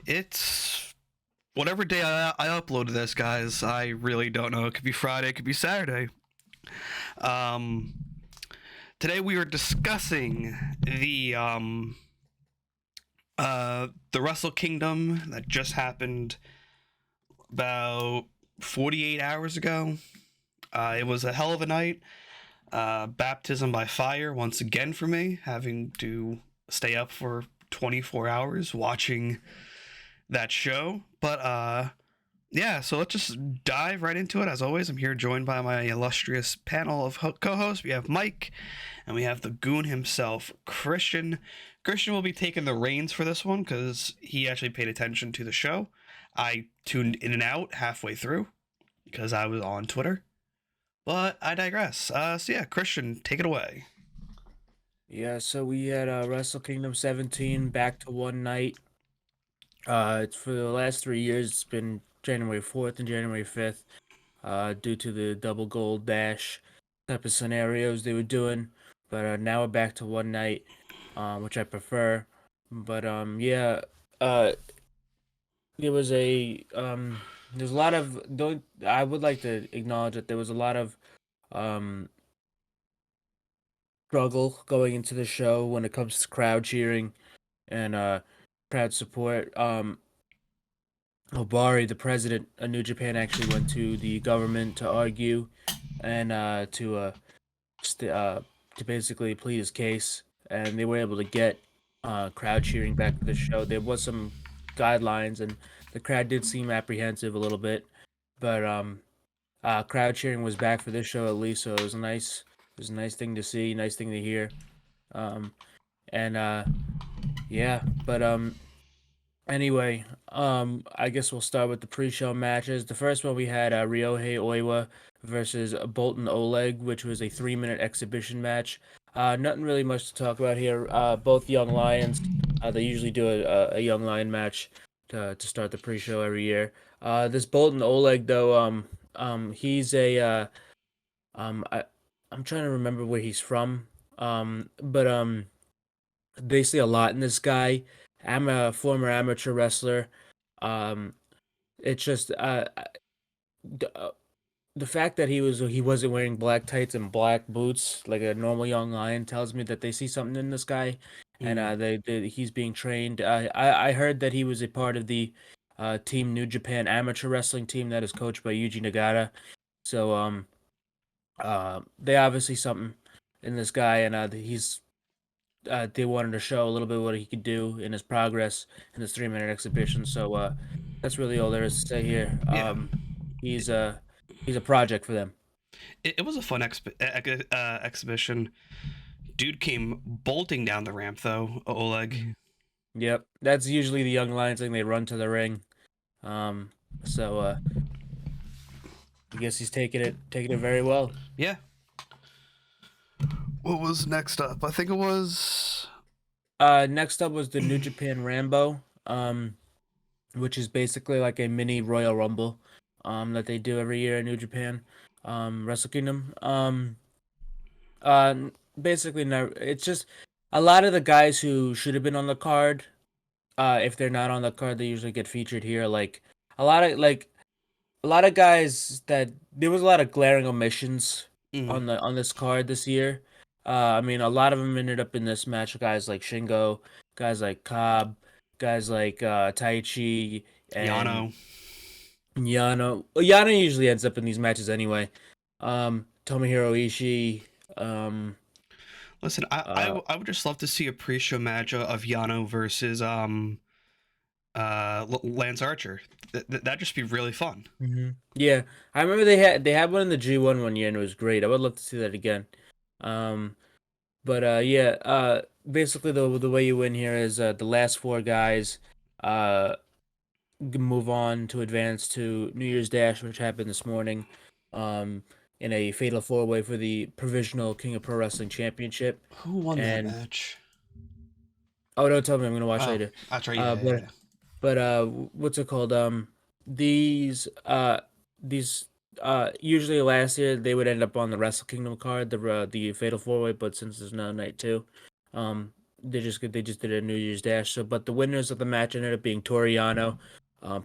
It's whatever day I uploaded this, guys. I really don't know. It could be Friday, it could be Saturday. Um, Today we are discussing the Wrestle Kingdom that just happened about 48 hours ago. It was a hell of a night. Baptism by fire once again for me, having to stay up for 24 hours watching that show. But yeah, so let's just dive right into it. As always, I'm here joined by my illustrious panel of co-hosts. We have Mike, and we have the goon himself, Christian. Christian will be taking the reins for this one because he actually paid attention to the show. I tuned in and out halfway through because I was on Twitter. But I digress. So yeah, Christian, take it away. Yeah, so we had Wrestle Kingdom 17 back to one night. It's for the last 3 years. It's been January 4th and January 5th, due to the double gold dash type of scenarios they were doing. But now we're back to one night, which I prefer. But yeah, uh, there was there's a lot of. I would like to acknowledge that there was a lot of um struggle going into the show when it comes to crowd cheering and crowd support. Obari, the president of New Japan, actually went to the government to argue and st- uh, to basically plead his case, and they were able to get crowd cheering back to the show. There was some guidelines, and the crowd did seem apprehensive a little bit, but crowd cheering was back for this show at least, so it was a nice thing to see, nice thing to hear, um, and yeah, but anyway, I guess we'll start with the pre-show matches. The first one we had Ryohei Oiwa versus Bolton Oleg, which was a 3-minute exhibition match. Nothing really much to talk about here. Both young lions. They usually do a young lion match to start the pre-show every year. This Bolton Oleg though, he's a I I'm trying to remember where he's from. But they see a lot in this guy. I'm a former amateur wrestler. Um, it's just d- uh, the fact that he wasn't wearing black tights and black boots like a normal young lion tells me that they see something in this guy, and Mm. he's being trained. I heard that he was a part of the Team New Japan amateur wrestling team that is coached by Yuji Nagata. So they obviously something in this guy, and they wanted to show a little bit what he could do in his progress in this 3-minute exhibition. So that's really all there is to say here. Yeah, He's a he's a project for them. it was a fun exhibition. Dude came bolting down the ramp though, Oleg. Mhm. Yep, that's usually the young lions thing. They run to the ring. Um, so I guess he's taking it very well. Yeah. What was next up? I think it was. Next up was the New Japan Rambo. Which is basically like a mini Royal Rumble, that they do every year in New Japan, Wrestle Kingdom. Uh, Basically, no, it's just a lot of the guys who should have been on the card. If they're not on the card, they usually get featured here. A lot of like a lot of guys that there was a lot of glaring omissions Mm, on this card this year. I mean, a lot of them ended up in this match. Guys like Shingo, guys like Cobb, guys like Taichi and Yano. Yano. Well, Yano usually ends up in these matches anyway. Tomohiro Ishii. Um, Listen, uh, I would just love to see a pre-show match of Yano versus Lance Archer. That'd just be really fun. yeah, I remember they had one in the G1 one year and it was great. I would love to see that again. Um, but yeah, basically the way you win here is the last four guys uh move on to advance to New Year's Dash, which happened this morning. Um, in a fatal four-way for the provisional King of Pro Wrestling Championship. Who won that And match? oh, don't tell me, I'm gonna watch Oh, later. that's right. Uh, Yeah, yeah, but yeah. what's it called? These these usually last year they would end up on the Wrestle Kingdom card, the Fatal Four Way, but since there's no night two, um, they just did a New Year's Dash. So, but the winners of the match ended up being Toriano,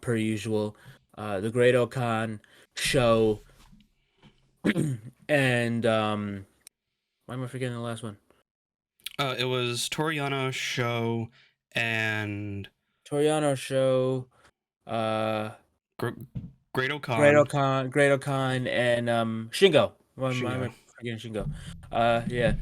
per usual, the Great Okan, Show, and why am I forgetting the last one? It was Toriano, Show, and Toriano, Show, uh, Gr- Great Great Okan, Okan, Great Okan, and Shingo. Why am Shingo. I forgetting Shingo? Yeah.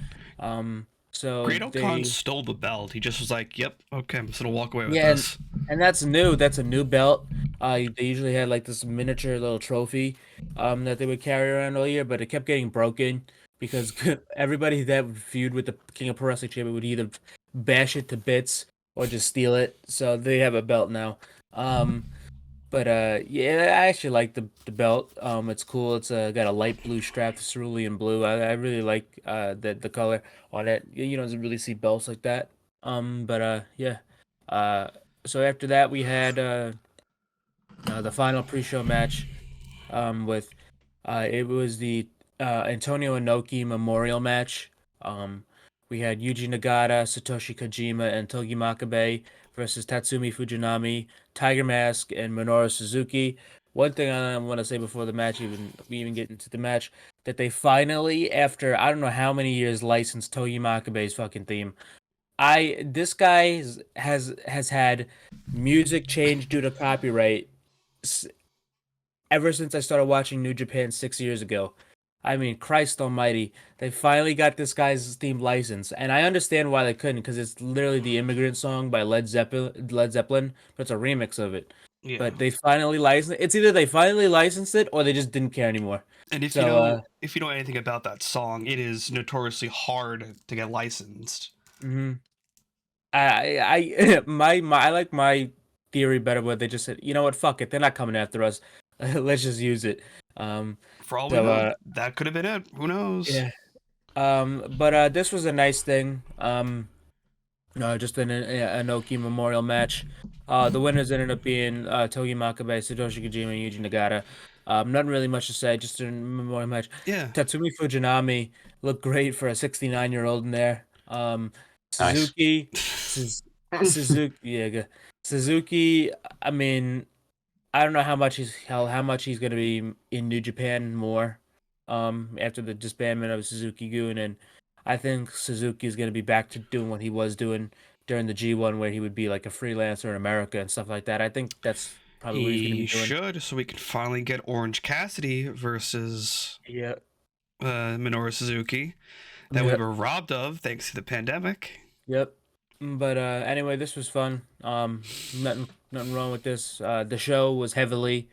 So Great Okan they stole the belt. He just was like, "Yep, okay, I'm just gonna walk away with Yeah, this." and that's new. That's a new belt. They usually had like this miniature little trophy, that they would carry around all year, but it kept getting broken because everybody that would feud with the King of Pro Wrestling Champion would either bash it to bits or just steal it. So they have a belt now. But yeah, I actually like the belt. It's cool. It's got a light blue strap, cerulean blue. I really like the color on it. You don't really see belts like that. But yeah. Uh, so after that we had the final pre-show match with it was the Antonio Inoki Memorial match. Um, we had Yuji Nagata, Satoshi Kojima, and Togi Makabe versus Tatsumi Fujinami, Tiger Mask, and Minoru Suzuki. One thing I want to say before the match, even we even get into the match, that they finally, after I don't know how many years, licensed Togi Makabe's fucking theme. This guy has had music change due to copyright ever since I started watching New Japan 6 years ago. I mean, Christ Almighty, they finally got this guy's theme license, and I understand why they couldn't, because it's literally the Immigrant Song by Led Zeppelin, but it's a remix of it. Yeah, But they finally licensed. It's either they finally licensed it or they just didn't care anymore. and So, if you know anything about that song, it is notoriously hard to get licensed. mhm. I like my theory better where they just said, you know what, fuck it, they're not coming after us. Let's just use it. Um, For all we so know, that could have been it. Who knows? yeah. But this was a nice thing. Just an Inoki Memorial match. The winners ended up being Togi Makabe, Satoshi Kojima, and Yuji Nagata. Nothing really much to say, just a memorial match. Yeah, Tatsumi Fujinami looked great for a 69-year-old in there. Nice. Suzuki, Suz- Suzuki, yeah, Suzuki. I mean, I don't know how much he's gonna be in New Japan more, after the disbandment of Suzuki-gun, and I think Suzuki is gonna be back to doing what he was doing during the G1, where he would be like a freelancer in America and stuff like that. I think that's probably what he's gonna he be doing. should, so we can finally get Orange Cassidy versus Yeah, Minoru Suzuki that we yeah, were robbed of thanks to the pandemic. yep. But anyway, this was fun. Nothing wrong with this. The show was heavily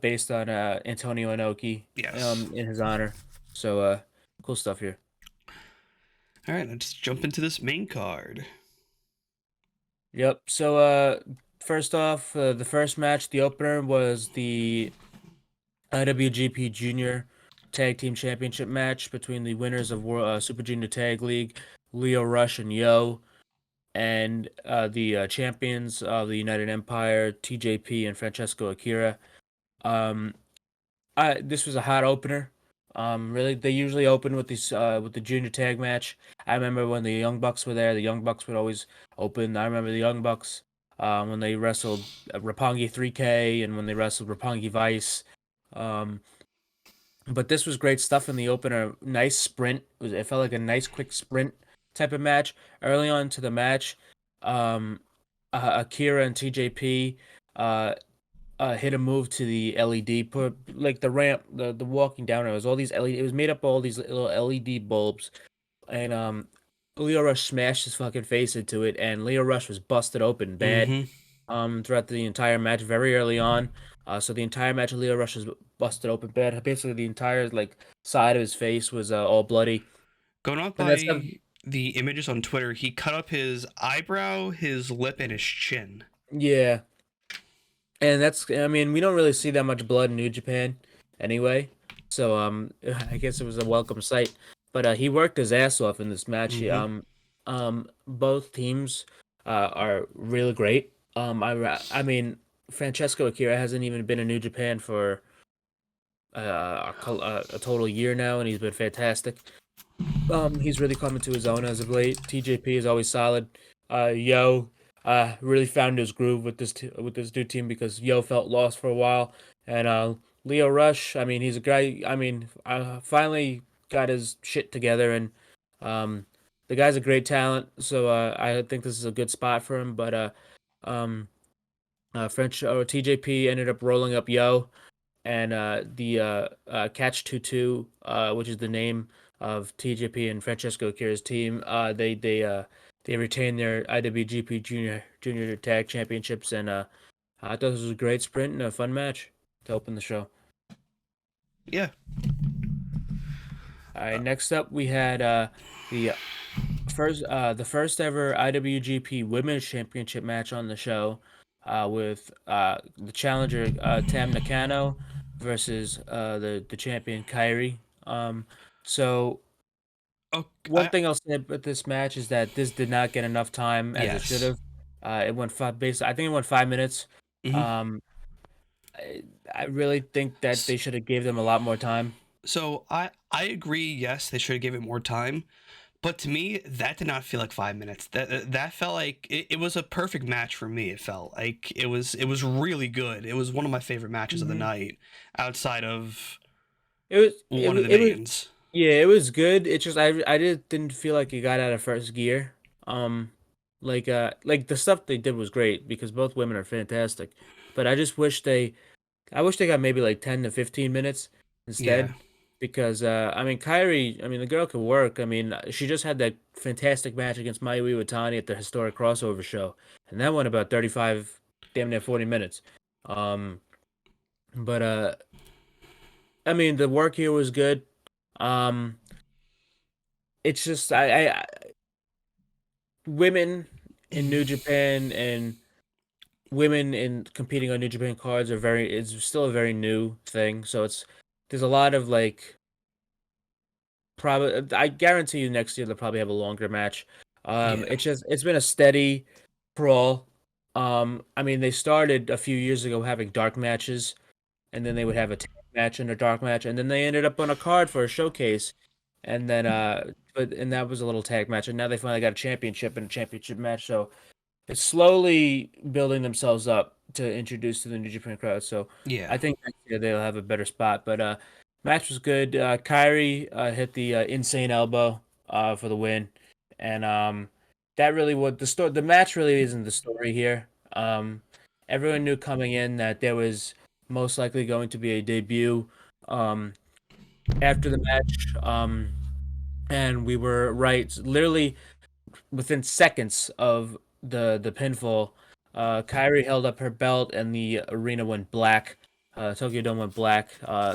based on Antonio Inoki, Yes. in his honor. So cool stuff here. All right, let's jump into this main card. Yep. So, first off, the first match, the opener was the IWGP Junior Tag Team Championship match between the winners of Super Junior Tag League, Leo Rush and Yo, and the champions of the United Empire, TJP and Francesco Akira. Um, this was a hot opener. Really, they usually open with these with the junior tag match. I remember when the Young Bucks were there. The Young Bucks would always open. I remember the Young Bucks when they wrestled Roppongi 3K and when they wrestled Roppongi Vice. Um, but this was great stuff in the opener. Nice sprint. It felt like a nice quick sprint type of match early on to the match. Um, Akira and TJP. Hit a move to the LED, put like the ramp, the walking down. It was all these LED. It was made up of all these little LED bulbs, and Leo Rush smashed his fucking face into it, and Leo Rush was busted open bad. Mm-hmm. Throughout the entire match, very early on. So the entire match, Leo Rush was busted open bad. Basically, the entire like side of his face was all bloody, Going off and that's by the images on Twitter, he cut up his eyebrow, his lip, and his chin. yeah. And that's, I mean, we don't really see that much blood in New Japan anyway. So I guess it was a welcome sight. But he worked his ass off in this match. Mm-hmm. Both teams are really great. I mean, Francesco Akira hasn't even been in New Japan for a total year now, and he's been fantastic. He's really coming to his own as of late. TJP is always solid. Yo, really found his groove with with this new team because Yo felt lost for a while, and Leo Rush. I mean, he's a guy. I mean, finally got his shit together, and um, the guy's a great talent. So I think this is a good spot for him. But um, French or TJP ended up rolling up Yo, and the Catch 22, which is the name of TJP and Francesco Akira's team. They retained their IWGP Junior Tag Championships, and I thought this was a great sprint and a fun match to open the show. Yeah. All right, next up we had the the first ever IWGP Women's Championship match on the show, with the challenger Tam Nakano versus the champion Kyrie. So Oh, one thing I'll say about this match is that this did not get enough time as it should yes. have. It went I think it went 5 minutes. Hmm. Um, I really think that they should have gave them a lot more time. So I agree. Yes, they should have given it more time. But to me, that did not feel like 5 minutes. That felt like it was a perfect match for me. It felt like it was really good. It was one of my favorite matches of the Mhm. night, outside of It one of was the it was mains. Yeah, it was good. It's just I didn't feel like it got out of first gear. Um, like the stuff they did was great because both women are fantastic. But I wish they got maybe like 10 to 15 minutes Yeah, instead, because I mean Kyrie, I mean the girl could work. I mean she just had that fantastic match against Mayu Iwatani at the historic crossover show, and that went about 35, damn near 40 minutes. Um, but I mean the work here was good. Um, it's just women in New Japan and women in competing on New Japan cards are very it's still a very new thing. So there's a lot of like probably I guarantee you next year they'll probably have a longer match. yeah, It's been a steady crawl. I mean they started a few years ago having dark matches, and then they would have a tag match and a dark match, and then they ended up on a card for a showcase, and then and that was a little tag match, and now they finally got a championship and a championship match. So it's slowly building themselves up to introduce to the New Japan crowd. So yeah, I think next year they'll have a better spot. But match was good. Kyrie hit the insane elbow for the win, and that really what the story. The match really isn't the story here. Everyone knew coming in that there was most likely going to be a debut after the match, and we were right. Literally within seconds of the pinfall, Kyrie held up her belt and the arena went black. Tokyo Dome went black.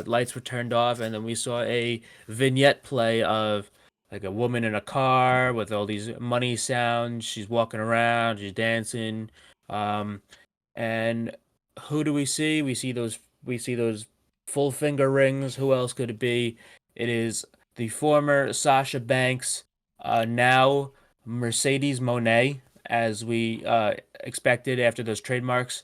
Lights were turned off, and then we saw a vignette play of like a woman in a car with all these money sounds. She's walking around, she's dancing. Um, and who do we see? We see those full finger rings. Who else could it be? It is the former Sasha Banks, now Mercedes Monet, as we expected after those trademarks.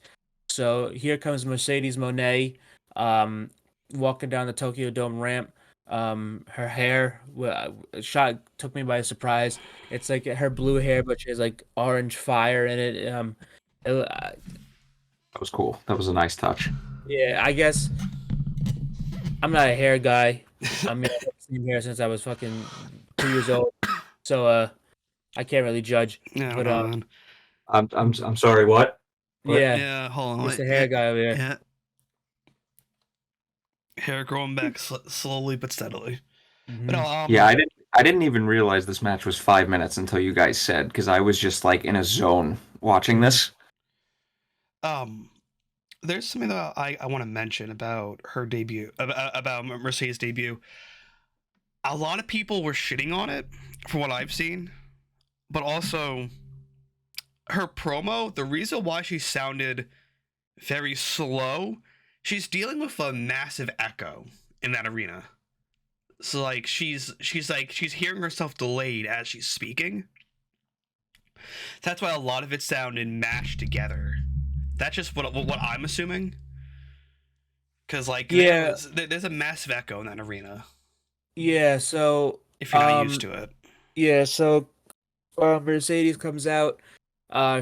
So here comes Mercedes Monet, walking down the Tokyo Dome ramp. Her hair shot took me by surprise. It's like her blue hair, but she has like orange fire in it. That was cool. That was a nice touch. Yeah, I guess I'm not a hair guy. I mean, I've had the same hair since I was fucking 2 years old, so I can't really judge. I don't But know, man. I'm sorry. What? What? yeah, Yeah, hold on. Mr. Hair Guy over there. Yeah, hair growing back slowly but steadily. But no, Hmm. Yeah, I didn't even realize this match was 5 minutes until you guys said, because I was just like in a zone watching Hmm. this. um, there's something that I want to mention about her debut, about Mercedes' debut. A lot of people were shitting on it, from what I've seen, but also her promo. The reason why she sounded very slow, she's dealing with a massive echo in that arena. So like she's hearing herself delayed as she's speaking. That's why a lot of it sounded mashed together. That's just what I'm assuming. Cause like Yeah, there's a massive echo in that arena. yeah. So if you're not used to it. Yeah, so Mercedes comes out.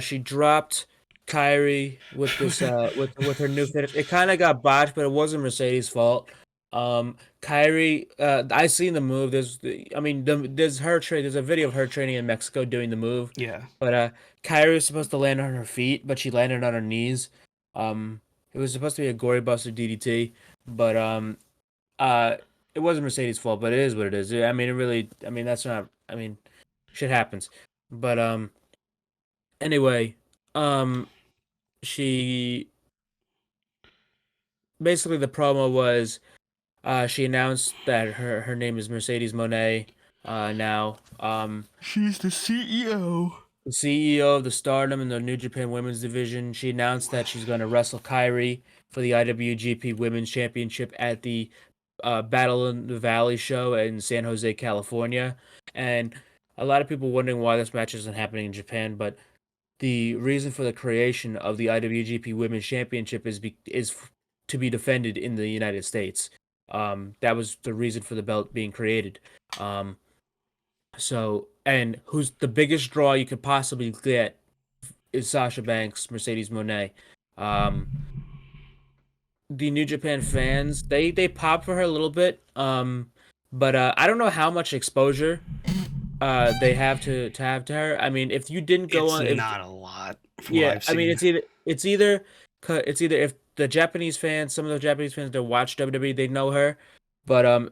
She dropped Kyrie with this with her new finish. It kind of got botched, but it wasn't Mercedes' fault. Kyrie, I seen the move. There's her train. There's a video of her training in Mexico doing the move. Yeah. But Kyrie was supposed to land on her feet, but she landed on her knees. Um, it was supposed to be a gory buster DDT, but uh, it wasn't Mercedes' fault. But it is what it is. I mean, it really. I mean, that's not. I mean, shit happens. But anyway, um, she basically the promo was she announced that her name is Mercedes Monet. Now She's the CEO. the CEO of the Stardom and the New Japan Women's Division. She announced that she's going to wrestle Kyrie for the IWGP Women's Championship at the Battle in the Valley show in San Jose, California. And a lot of people wondering why this match isn't happening in Japan, but the reason for the creation of the IWGP Women's Championship is to be defended in the United States. That was the reason for the belt being created. And who's the biggest draw you could possibly get is Sasha Banks, Mercedes Monet. Um, the New Japan fans they pop for her a little bit. But I don't know how much exposure they have to have to her. I mean, if you didn't go It's on, if not a lot from what yeah, I've I mean, seen. it's either if the Japanese fans, some of the Japanese fans that watch WWE, they know her, but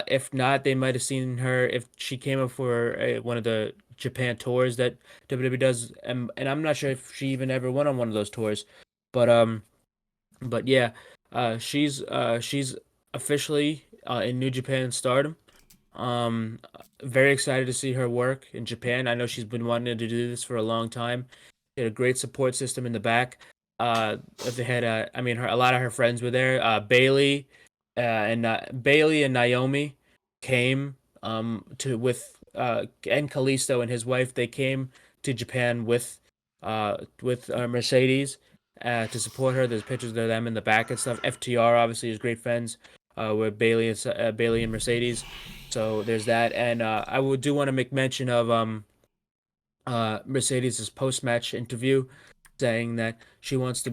if not, they might have seen her if she came up for one of the Japan tours that WWE does, and I'm not sure if she even ever went on one of those tours, but yeah, she's officially in New Japan Stardom. Um, Very excited to see her work in Japan. I know she's been wanting to do this for a long time. She had a great support system in the back. They had, I mean, a lot of her friends were there. Bailey and Naomi came to with and Kalisto and his wife. They came to Japan with Mercedes to support her. There's pictures of them in the back and stuff. FTR obviously is great friends with Bailey and Mercedes. So there's that, and I would do want to make mention of Mercedes' post-match interview, saying that she wants to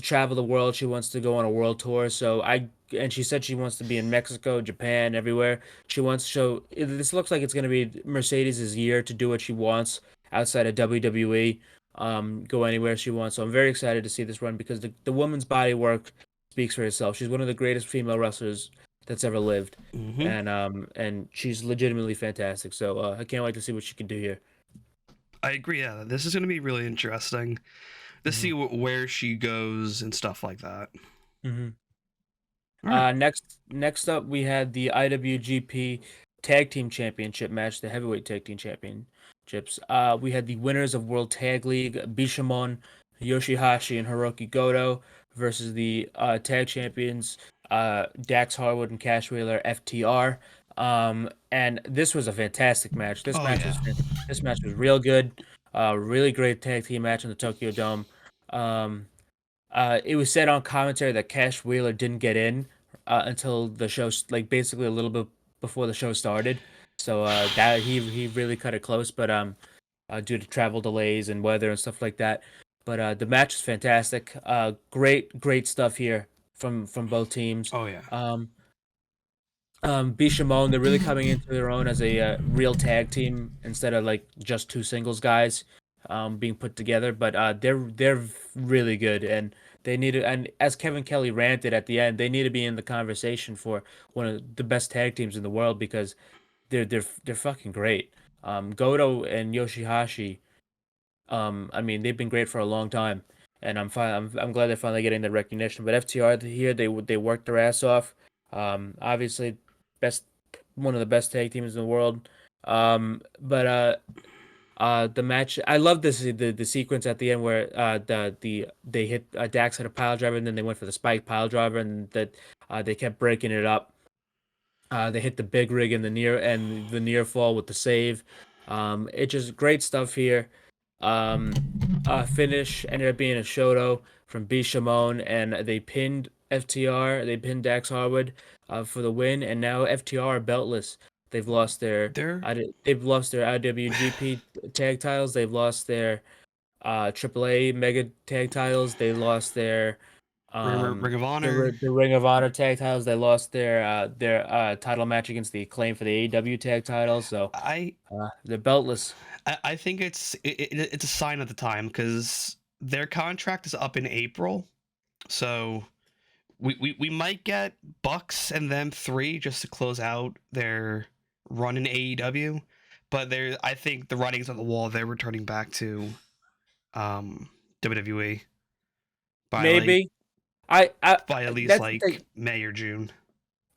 travel the world. She wants to go on a world tour. And she said she wants to be in Mexico, Japan, everywhere. She wants to show. This looks like it's going to be Mercedes' year to do what she wants outside of WWE. Go anywhere she wants. So I'm very excited to see this run because the woman's body work speaks for itself. She's one of the greatest female wrestlers that's ever lived, Hmm. and she's legitimately fantastic. So I can't wait to see what she can do here. I agree. Yeah, this is going to be really interesting to see Hmm. where she goes and stuff like that. Hmm. All right. Next up, we had the IWGP Tag Team Championship match, the Heavyweight Tag Team Championships. We had the winners of World Tag League, Bishamon, Yoshihashi, and Hiroki Goto versus the tag champions, Dax Harwood and Cash Wheeler, FTR. And this was a fantastic match. Oh yeah. This match was real good. Really great tag team match in the Tokyo Dome. Um, it was said on commentary that Cash Wheeler didn't get in until the show, like basically a little bit before the show started. So that he really cut it close, but due to travel delays and weather and stuff like that. But the match is fantastic. Great stuff here from both teams. Oh yeah. Um, Bishamon, they're really coming into their own as a real tag team instead of like just two singles guys being put together. But they're really good, and they need to. And as Kevin Kelly ranted at the end, they need to be in the conversation for one of the best tag teams in the world because they're fucking great. Goto and Yoshihashi, I mean, they've been great for a long time, and I'm fine. I'm glad they're finally getting the recognition. But FTR here, they worked their ass off. Obviously, best one of the best tag teams in the world. The match, I love the sequence at the end where they hit Dax had a pile driver and then they went for the spike pile driver and that they kept breaking it up. They hit the big rig and the near fall with the save. It just great stuff here. Finish ended up being a Shoto from B Shimon, and they pinned FTR. They pinned Dax Harwood for the win, and now FTR are beltless. They've lost their They're they've lost their IWGP tag titles. They've lost their AAA Mega tag titles. They lost their Ring of Honor. the Ring of Honor tag titles. They lost their title match against the Acclaim for the AEW tag titles. So I they're beltless. I think it's a sign of the time because their contract is up in April, so we might get Bucks and them three just to close out their run in AEW, but I think the writing's on the wall. They're returning back to WWE by like Maybe I by at least that's the thing. like May or June.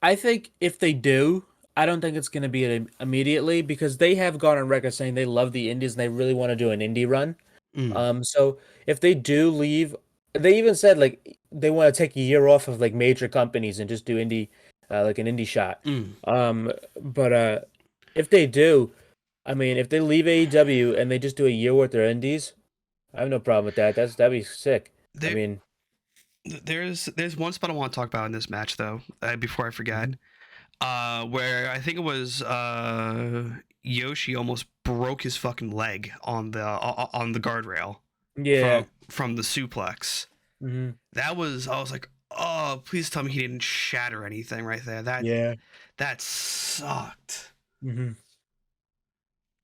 I think if they do, I don't think it's going to be immediately because they have gone on record saying they love the Indies and they really want to do an indie run. Mm, So if they do leave, they even said like they want to take a year off of like major companies and just do indie, like an indie shot. mm. But if they do, I mean, if they leave AEW and they just do a year worth of indies, I have no problem with that. That'd be sick. I There mean, there's one spot I want to talk about in this match though, before I forget. mhm. Where I think it was Yoshi almost broke his fucking leg on the guardrail Yeah. from the suplex. Hmm. That was I was like, oh, please tell me he didn't shatter anything right there. Yeah. That sucked. Hmm.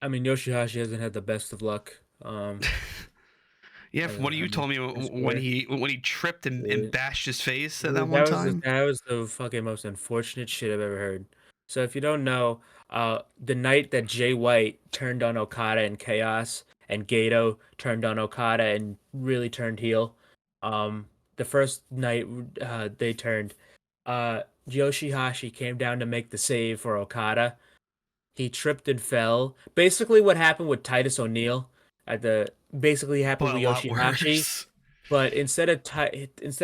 I mean, Yoshihashi hasn't had the best of luck. Yeah, from what you told me His when career. he tripped and Yeah. bashed his face at that one time. That was the fucking most unfortunate shit I've ever heard. So if you don't know, the night that Jay White turned on Okada in Chaos and Gato turned on Okada and really turned heel, the first night they turned, Yoshihashi came down to make the save for Okada. He tripped and fell. Basically, what happened with Titus O'Neil at the basically happened But a with lot Yoshihashi. worse. But instead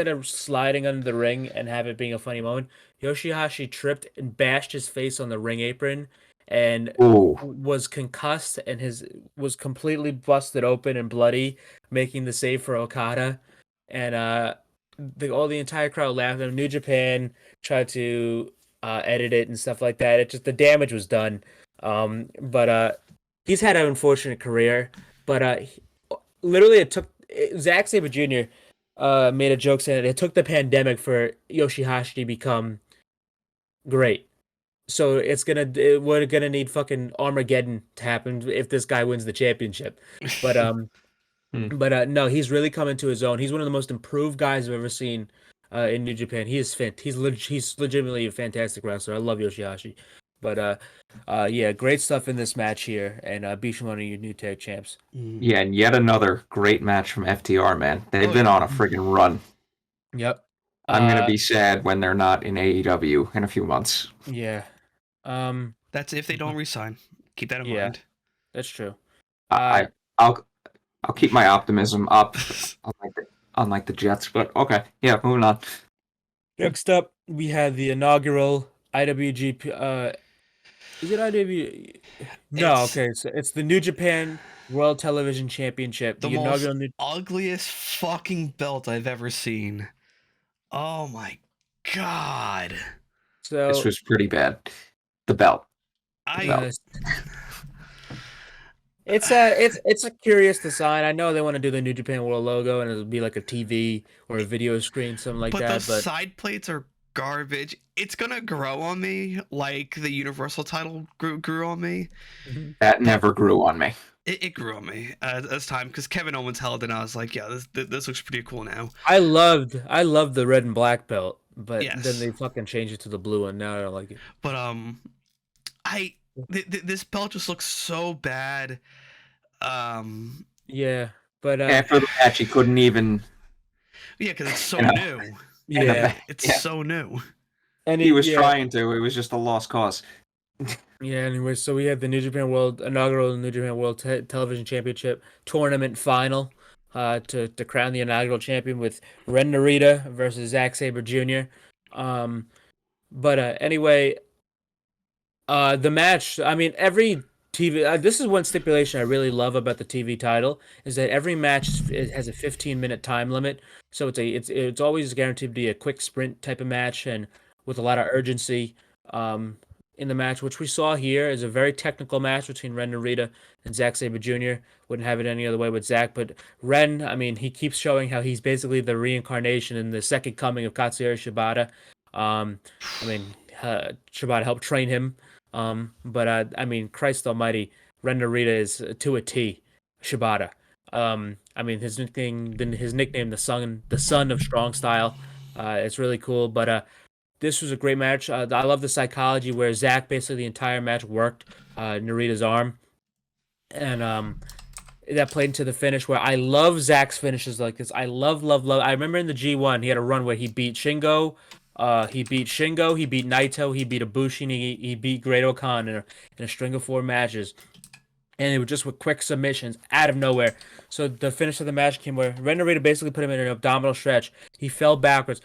of sliding under the ring and have it being a funny moment, Yoshihashi tripped and bashed his face on the ring apron and Ooh. was concussed and his was completely busted open and bloody, making the save for Okada. And the entire crowd laughed. And New Japan tried to edit it and stuff like that. It just the damage was done. But he's had an unfortunate career. But literally, it took Zack Sabre Jr. Made a joke saying it took the pandemic for Yoshihashi to become great. So we're gonna need fucking Armageddon to happen if this guy wins the championship. But Hmm. no, he's really come into his own. He's one of the most improved guys I've ever seen in New Japan. He's legitimately a fantastic wrestler. I love Yoshihashi. But yeah, great stuff in this match here, and Bishamon are your new tag champs. Mm. Yeah, and yet another great match from FTR, man. They've Oh, been yeah. on a friggin' run. Yep. I'm gonna be sad when they're not in AEW in a few months. Yeah. Um. That's if they don't resign. Keep that in Yeah, mind. that's true. I I'll I'll keep my optimism up, unlike the Jets. But okay, yeah, moving on. Next up, we had the inaugural IWGP. Is it IW? No, It's okay. So it's the New Japan World Television Championship. the The most inaugural New. ugliest fucking belt I've ever seen. Oh my god. This So was pretty bad. The belt. I uh, it's a curious design. I know they want to do the New Japan World logo and it'll be like a TV or a video screen, something like but the that. But side plates are garbage. It's gonna grow on me like the Universal title grew on me. That But never grew on me. it grew on me as time because Kevin Owens held it and I was like, yeah, this looks pretty cool now. I loved the red and black belt, but then Yes. they fucking changed it to the blue one. Now I don't like it. But I this belt just looks so bad. Um Yeah, but After the match, he couldn't even. yeah, because it's so You know, new. in the yeah, back. It's Yeah, so new. and he was yeah, trying to. It was just a lost cause. yeah. Anyway, so we had the New Japan World inaugural New Japan World Television Championship tournament final, to crown the inaugural champion with Ren Narita versus Zack Sabre Jr. But anyway, the match. I mean, every TV. This is one stipulation I really love about the TV title is that every match it has a 15-minute time limit, so it's always guaranteed to be a quick sprint type of match and with a lot of urgency. Um, in the match, which we saw here, is a very technical match between Ren Narita and Zack Sabre Jr. Wouldn't have it any other way with Zack, but Ren, I mean, he keeps showing how he's basically the reincarnation and the second coming of Katsuyori Shibata. Um, I mean, Shibata helped train him. But I mean, Christ Almighty, Ren Narita is to a T, Shibata. I mean, his nickname, the son of strong style. It's really cool. But this was a great match. I love the psychology where Zack basically the entire match worked Narita's arm, and that played into the finish where I love Zack's finishes like this. I love, love, love. I remember in the G1 he had a run where he beat Shingo, he beat Naito, he beat Ibushi, and he beat Great Okan in a string of 4 matches. And it was just with quick submissions out of nowhere. So the finish of the match came where Ren Narita basically put him in an abdominal stretch. He fell backwards.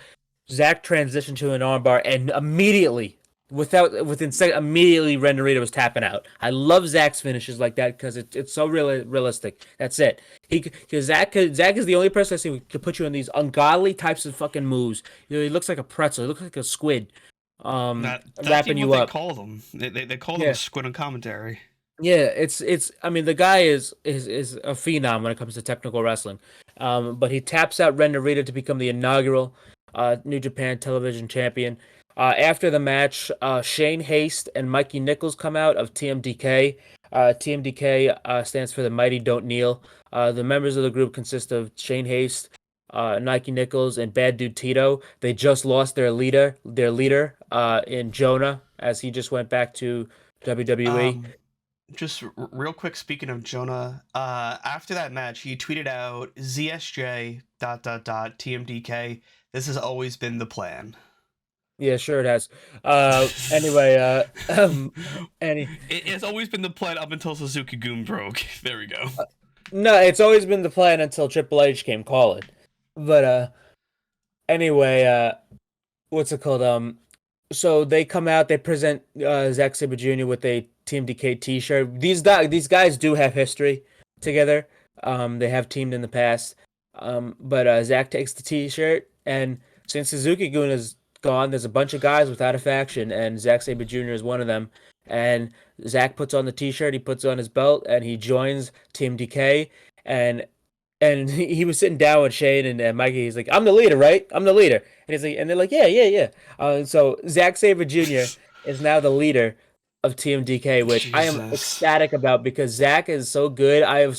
Zack transitioned to an armbar, and immediately Ren Narita was tapping out. I love Zack's finishes like that because it's so realistic. That's it. Zack is the only person I see who can put you in these ungodly types of fucking moves. You know, he looks like a pretzel. He looks like a squid. That's Wrapping even you what up. they call them. They call them Yeah. a squid on commentary. Yeah, it's. I mean, the guy is a phenom when it comes to technical wrestling. But he taps out Ren Narita to become the inaugural New Japan Television Champion. After the match, Shane Haste and Mikey Nichols come out of TMDK. TMDK stands for the Mighty Don't Kneel. The members of the group consist of Shane Haste, Nike Nichols, and Bad Dude Tito. They just lost their leader, in Jonah, as he just went back to WWE. Just real quick, speaking of Jonah, after that match, he tweeted out ZSJ TMDK. This has always been the plan. Yeah, sure it has. Anyway, It has always been the plan up until Suzuki-gun broke. There we go. no, it's always been the plan until Triple H came calling. But anyway, what's it called? So they come out, they present Zack Sabre Jr. with a TMDK T-shirt. These guys do have history together. They have teamed in the past. But Zack takes the T-shirt, and since Suzuki-gun is gone, there's a bunch of guys without a faction, and Zack Sabre Jr. is one of them. And Zack puts on the T-shirt, he puts on his belt, and he joins Team DK. And he was sitting down with Shane and Mikey. He's like, "I'm the leader, right? I'm the leader." And he's like, and they're like, "Yeah, yeah, yeah." So Zack Sabre Jr. is now the leader of Team DK, which I am Jesus. ecstatic about because Zack is so good. I'm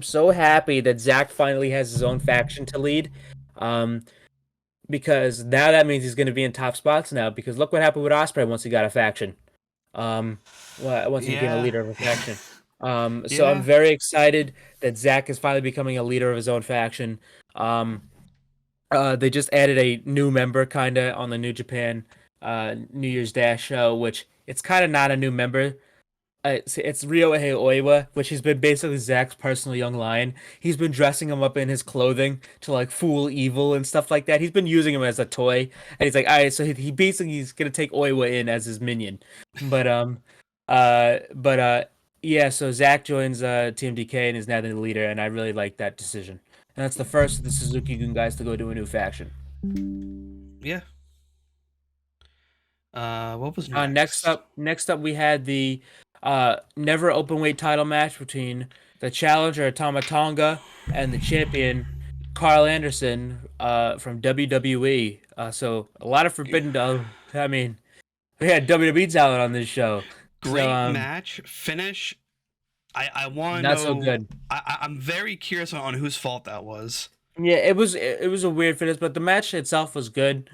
so happy that Zack finally has his own faction to lead. Because now that means he's going to be in top spots now. Because look what happened with Ospreay once he got a faction. Once he became a Yeah. leader of a faction. So I'm Yeah. very excited that Zack is finally becoming a leader of his own faction. They just added a new member kind of on the New Japan New Year's Dash show, which it's kind of not a new member. It's Ryohei Oiwa, which has been basically Zack's personal young lion. He's been dressing him up in his clothing to like fool evil and stuff like that. He's been using him as a toy, and he's like, all right, so he basically he's gonna take Oiwa in as his minion. But yeah. So Zack joins Team DK and is now the leader, and I really like that decision. And that's the first of the Suzuki-gun guys to go to a new faction. Yeah. What was next? Next up, we had the never open weight title match between the challenger Tama Tonga and the champion Carl Anderson from WWE. So a lot of forbidden. I mean, we had WWE talent on this show. Great So, match. Finish. I want to not know. so good. I'm very curious on whose fault that was. Yeah, it was a weird finish, but the match itself was good.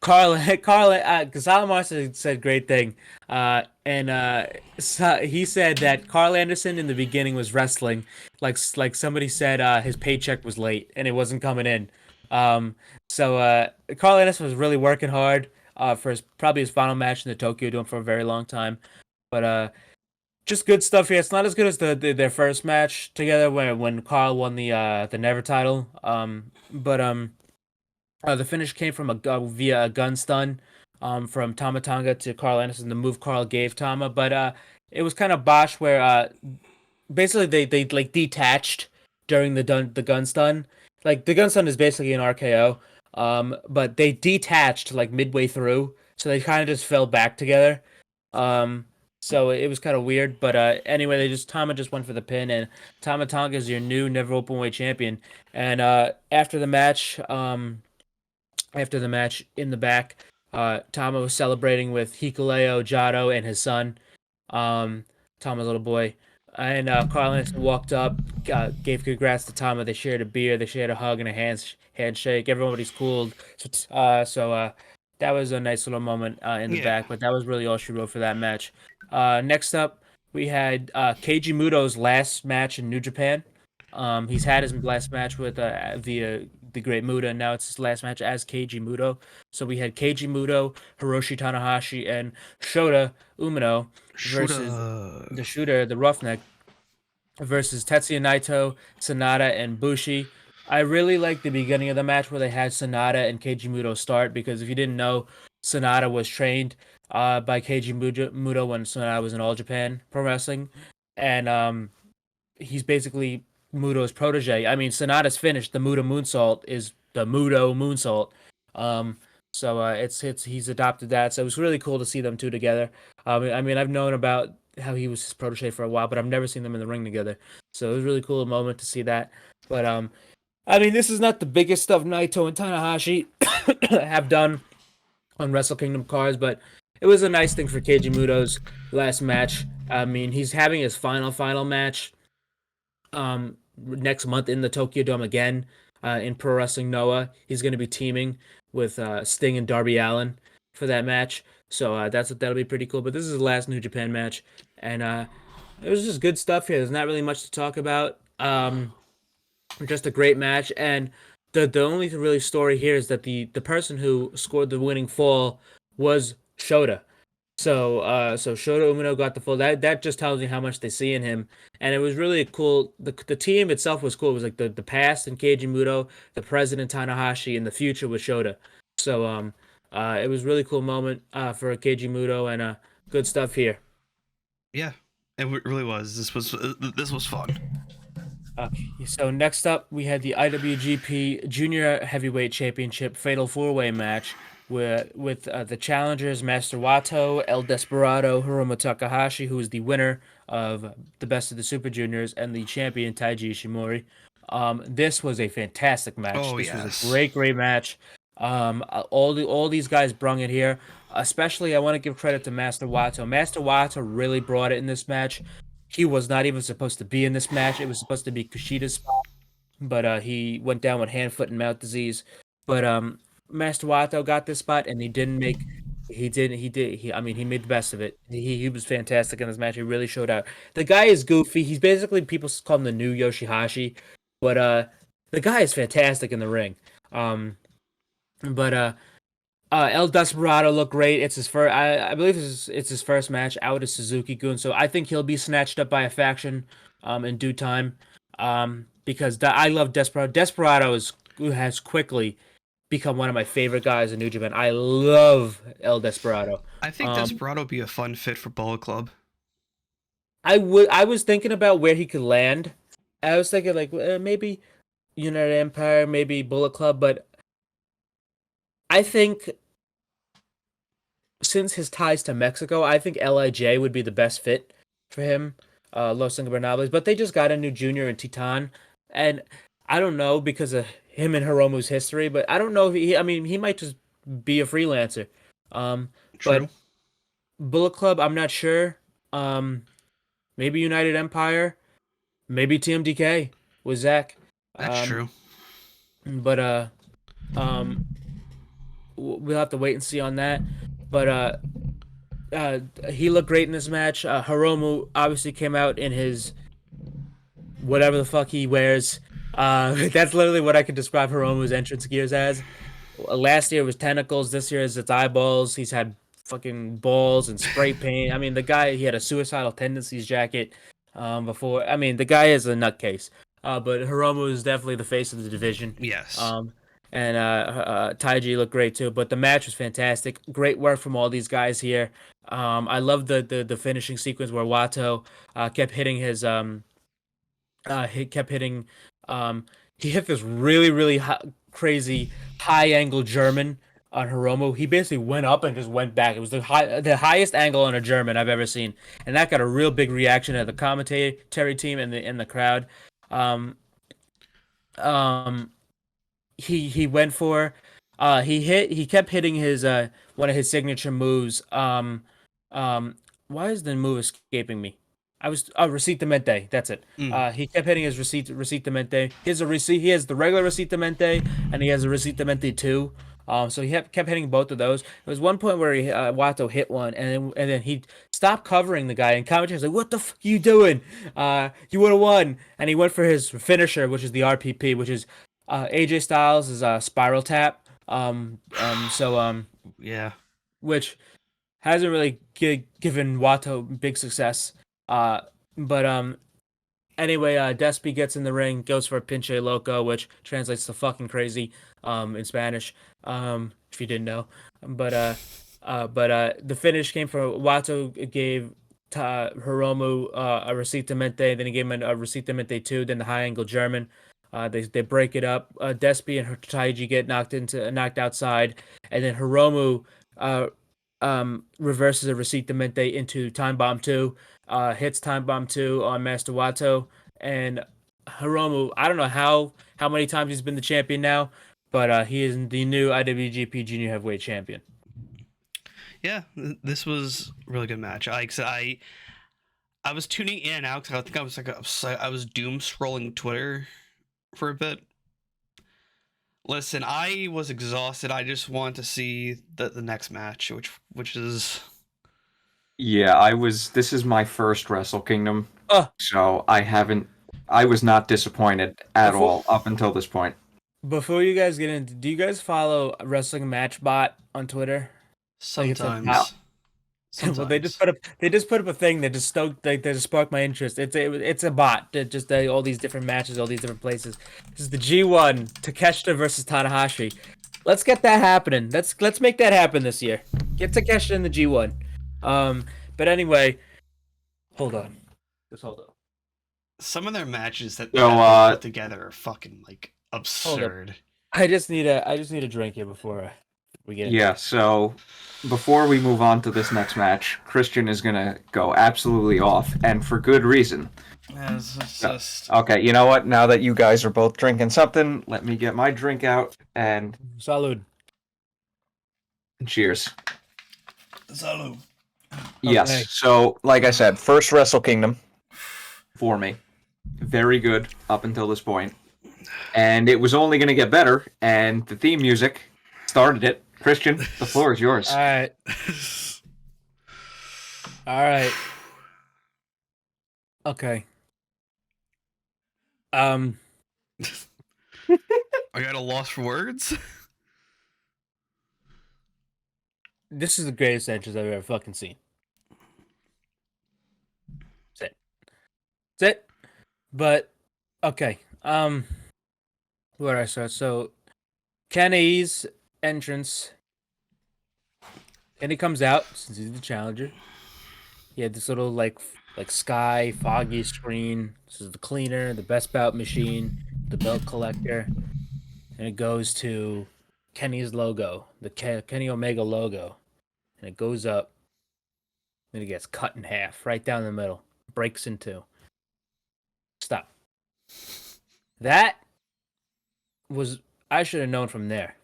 Carl, Gonzalo said great thing. So he said that Carl Anderson in the beginning was wrestling like somebody said his paycheck was late and it wasn't coming in. So Carl Anderson was really working hard for probably his final match in the Tokyo Dome for a very long time. But just good stuff here. It's not as good as their first match together when Carl won the Never title. The finish came from via a gun stun from Tama Tonga to Carl Anderson, the move Carl gave Tama. But it was kind of botched where basically they like detached during the gun stun. Like the gun stun is basically an RKO. But they detached like midway through, so they kind of just fell back together. Um, so it was kind of weird, but anyway, Tama just went for the pin, and Tama Tonga is your new never openweight champion. And after the match in the back, Tama was celebrating with Hikuleo, Jado, and his son, um, Tama's little boy. And Carl Anderson walked up, gave congrats to Tama. They shared a beer, they shared a hug and a handshake. Everybody's cooled. So that was a nice little moment in the Yeah. back. But that was really all she wrote for that match. Next up, we had Keiji Muto's last match in New Japan. He's had his last match with the Great Muta, and now it's his last match as Keiji Muto. So we had Keiji Muto, Hiroshi Tanahashi, and Shota Umino versus Shoulda. the Shooter, the Roughneck, versus Tetsuya Naito, Sanada, and Bushi. I really like the beginning of the match where they had Sanada and Keiji Muto start, because if you didn't know, Sanada was trained by Keiji Muto when Sanada was in All Japan Pro Wrestling, and he's basically Muto's protege. I mean, Sonata's finished. The Muto moonsault is the Muto moonsault. Um, so it's he's adopted that. So it was really cool to see them two together. I mean, I've known about how he was his protege for a while, but I've never seen them in the ring together. So it was a really cool moment to see that. But I mean, this is not the biggest stuff Naito and Tanahashi have done on Wrestle Kingdom cards, but it was a nice thing for Keiji Muto's last match. I mean, he's having his final match next month in the Tokyo Dome again in Pro Wrestling Noah. He's going to be teaming with Sting and Darby Allin for that match. So that'll be pretty cool. But this is the last New Japan match, and it was just good stuff here. There's not really much to talk about. Just a great match, and the only really story here is that the person who scored the winning fall was Shota. So Shota Umino got the full. That just tells you how much they see in him, and it was really cool. The team itself was cool. It was like the past and Keiji Muto, the present Tanahashi, and the future with Shota. So it was a really cool moment for Keiji Muto, and good stuff here. Yeah, it really was. This was fun. So next up, we had the IWGP Junior Heavyweight Championship Fatal 4-Way match with the challengers Master Wato, El Desperado, Hiromu Takahashi, who is the winner of the Best of the Super Juniors, and the champion Taiji Ishimori. This was a fantastic match. Oh This was yes. a great match. All these guys brung it here. Especially, I want to give credit to Master Wato. Master Wato really brought it in this match. He was not even supposed to be in this match. It was supposed to be Kushida's spot, but he went down with hand, foot, and mouth disease. But Master Wato got this spot, and he didn't make. He did. He did. I mean, he made the best of it. He was fantastic in this match. He really showed out. The guy is goofy. He's basically people call him the new Yoshihashi, but the guy is fantastic in the ring. But El Desperado looked great. It's his first. I believe it's his first match out of Suzuki-gun, so I think he'll be snatched up by a faction, in due time. Because I love Desperado. Desperado has quickly become one of my favorite guys in New Japan. I love El Desperado. I think Desperado would be a fun fit for Bullet Club. I was thinking about where he could land. I was thinking like maybe United Empire, maybe Bullet Club, but I think since his ties to Mexico, I think Lij would be the best fit for him. Los Ingobernables, but they just got a new junior in Titan, and I don't know because of him and Hiromu's history, but I don't know if I mean, he might just be a freelancer. True. But Bullet Club, I'm not sure. Maybe United Empire, maybe TMDK with Zach. That's true. But um, we'll have to wait and see on that. But he looked great in this match. Hiromu obviously came out in his whatever the fuck he wears. That's literally what I could describe Hiromu's entrance gears as. Last year was tentacles. This year is its eyeballs. He's had fucking balls and spray paint. I mean, the guy, he had a suicidal tendencies jacket before. I mean, the guy is a nutcase. But Hiromu is definitely the face of the division. Yes. and Taiji looked great too. But the match was fantastic. Great work from all these guys here. I love the finishing sequence where Wato kept hitting his he kept hitting he hit this really crazy high angle German on Hiromu. He basically went up and just went back. It was the highest angle on a German I've ever seen, and that got a real big reaction at the commentary team and the crowd. Um, um, he went for he kept hitting his one of his signature moves. Why is the move escaping me? I was Recitamente. That's it. Mm. He kept hitting his Recitamente. He has the regular Recitamente and he has a Recitamente too. So he kept hitting both of those. There was one point where Wato hit one, and then he stopped covering the guy, and commentary was like, "What the fuck are you doing? You would have won." And he went for his finisher, which is the RPP, which is AJ Styles is a spiral tap. Yeah. Which hasn't really given Wato big success. But anyway, Despy gets in the ring, goes for a pinche loco, which translates to fucking crazy in Spanish. If you didn't know. But the finish came from Wato gave Hiromu a Recitamente, then he gave him a Recitamente 2, then the high angle German. They break it up. Despy and Taiji get knocked outside, and then Hiromu reverses a Recitamente into Time Bomb 2, hits Time Bomb 2 on Master Wato, and Hiromu, I don't know how many times he's been the champion now, but he is the new IWGP Junior Heavyweight Champion. Yeah, this was a really good match. I was tuning in and out because I think I was doom scrolling Twitter for a bit. Listen, I was exhausted. I just want to see the next match, which is Yeah, this is my first Wrestle Kingdom, Oh, so I was not disappointed at Before- all up until this point. before you guys get into, do you guys follow Wrestling Matchbot on Twitter? Like it's a sometimes. well, they just put up a thing that just stoked they just sparked my interest. It's a bot that just all these different matches, all these different places. This is the G1 Takeshita versus Tanahashi. Let's get that happening. Let's make that happen this year. Get Takeshita in the G1. But anyway, hold on. Just hold on. Some of their matches that So, they put together are fucking like absurd. I just need a drink here before we get. Yeah, so before we move on to this next match, Christian is gonna go absolutely off, and for good reason. Yeah, it's just Okay, you know what? Now that you guys are both drinking something, let me get my drink out and Salud. cheers. Salud. Yes, Okay. so like I said, first Wrestle Kingdom for me. Very good up until this point. And it was only going to get better, and the theme music started it. Christian, the floor is yours. All right. All right. Okay. I got a loss for words. This is the greatest entrance I've ever fucking seen. That's it. That's it. But okay. Where do I start? So Kenny's entrance. Kenny comes out since he's the challenger. He had this little like sky foggy screen. This is the cleaner, the best bout machine, the belt collector, and it goes to Kenny's logo, the Kenny Omega logo, and it goes up. Then it gets cut in half, right down the middle, breaks in two. Stop. That was I should have known from there.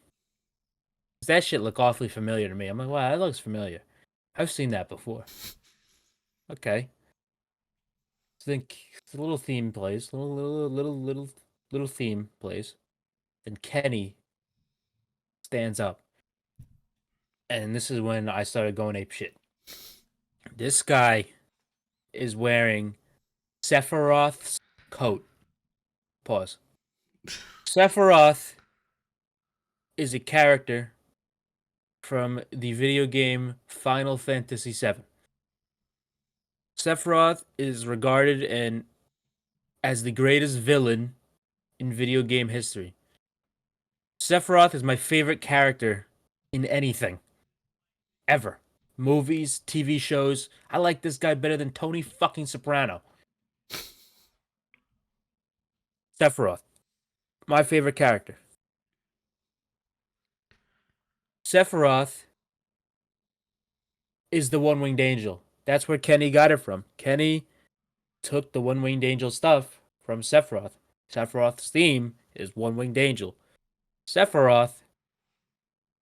That shit looked awfully familiar to me. I'm like, wow, that looks familiar. I've seen that before. Okay. So then the little theme plays, little theme plays. Then Kenny stands up, and this is when I started going ape shit. This guy is wearing Sephiroth's coat. Pause. Sephiroth is a character from the video game Final Fantasy VII. Sephiroth is regarded as the greatest villain in video game history. Sephiroth is my favorite character in anything ever. Movies, TV shows. I like this guy better than Tony fucking Soprano. Sephiroth, my favorite character. Sephiroth is the one-winged angel. That's where Kenny got it from. Kenny took the one-winged angel stuff from Sephiroth. Sephiroth's theme is one-winged angel. Sephiroth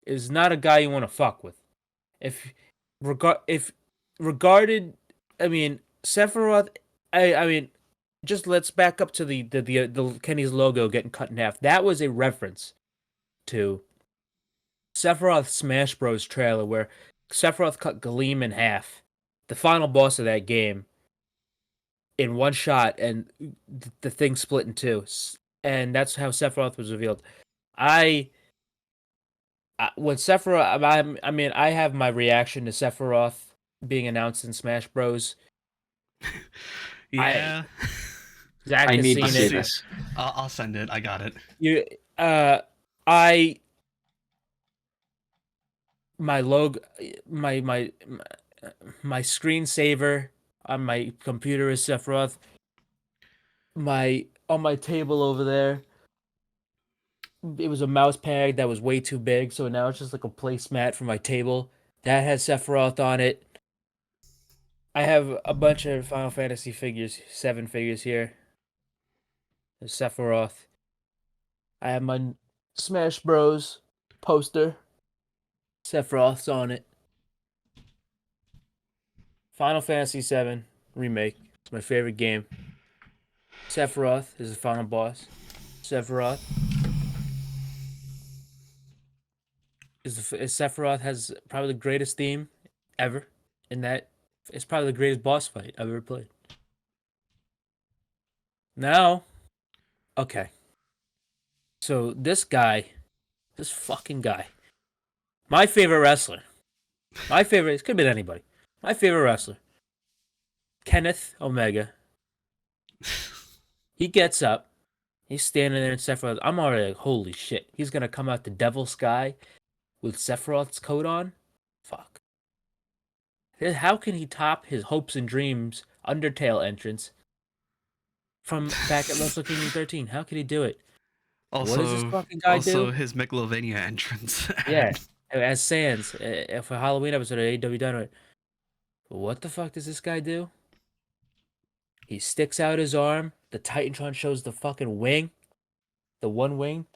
is not a guy you want to fuck with. If regarded, I mean, Sephiroth, I mean, just let's back up to the Kenny's logo getting cut in half. That was a reference to Sephiroth Smash Bros. Trailer where Sephiroth cut Gleam in half, the final boss of that game, in one shot, and the thing split in two, and that's how Sephiroth was revealed. When Sephiroth, I mean, I have my reaction to Sephiroth being announced in Smash Bros. Yeah. Zach I has need to seen see it. this. I'll send it. I got it. You, I, my logo, my screensaver on my computer is Sephiroth. On my table over there, it was a mouse pad that was way too big, so now it's just like a placemat for my table that has Sephiroth on it. I have a bunch of Final Fantasy figures, 7 figures here. There's Sephiroth. I have my Smash Bros. Poster. Sephiroth's on it. Final Fantasy 7 Remake. It's my favorite game. Sephiroth is the final boss. Sephiroth Sephiroth has probably the greatest theme ever. In that, it's probably the greatest boss fight I've ever played. Now, okay. So this fucking guy, my favorite wrestler, it could have been anybody. My favorite wrestler, Kenneth Omega. He gets up, he's standing there in Sephiroth. I'm already like, holy shit, he's gonna come out the Devil Sky with Sephiroth's coat on? Fuck. How can he top his hopes and dreams Undertale entrance from back at Wrestle Kingdom 13? How could he do it? Also, what does this fucking guy do? his Megalovania entrance. Yeah, as Sans for Halloween episode of AEW Dynamite. What the fuck does this guy do? He sticks out his arm. The Titantron shows the fucking wing, the one wing,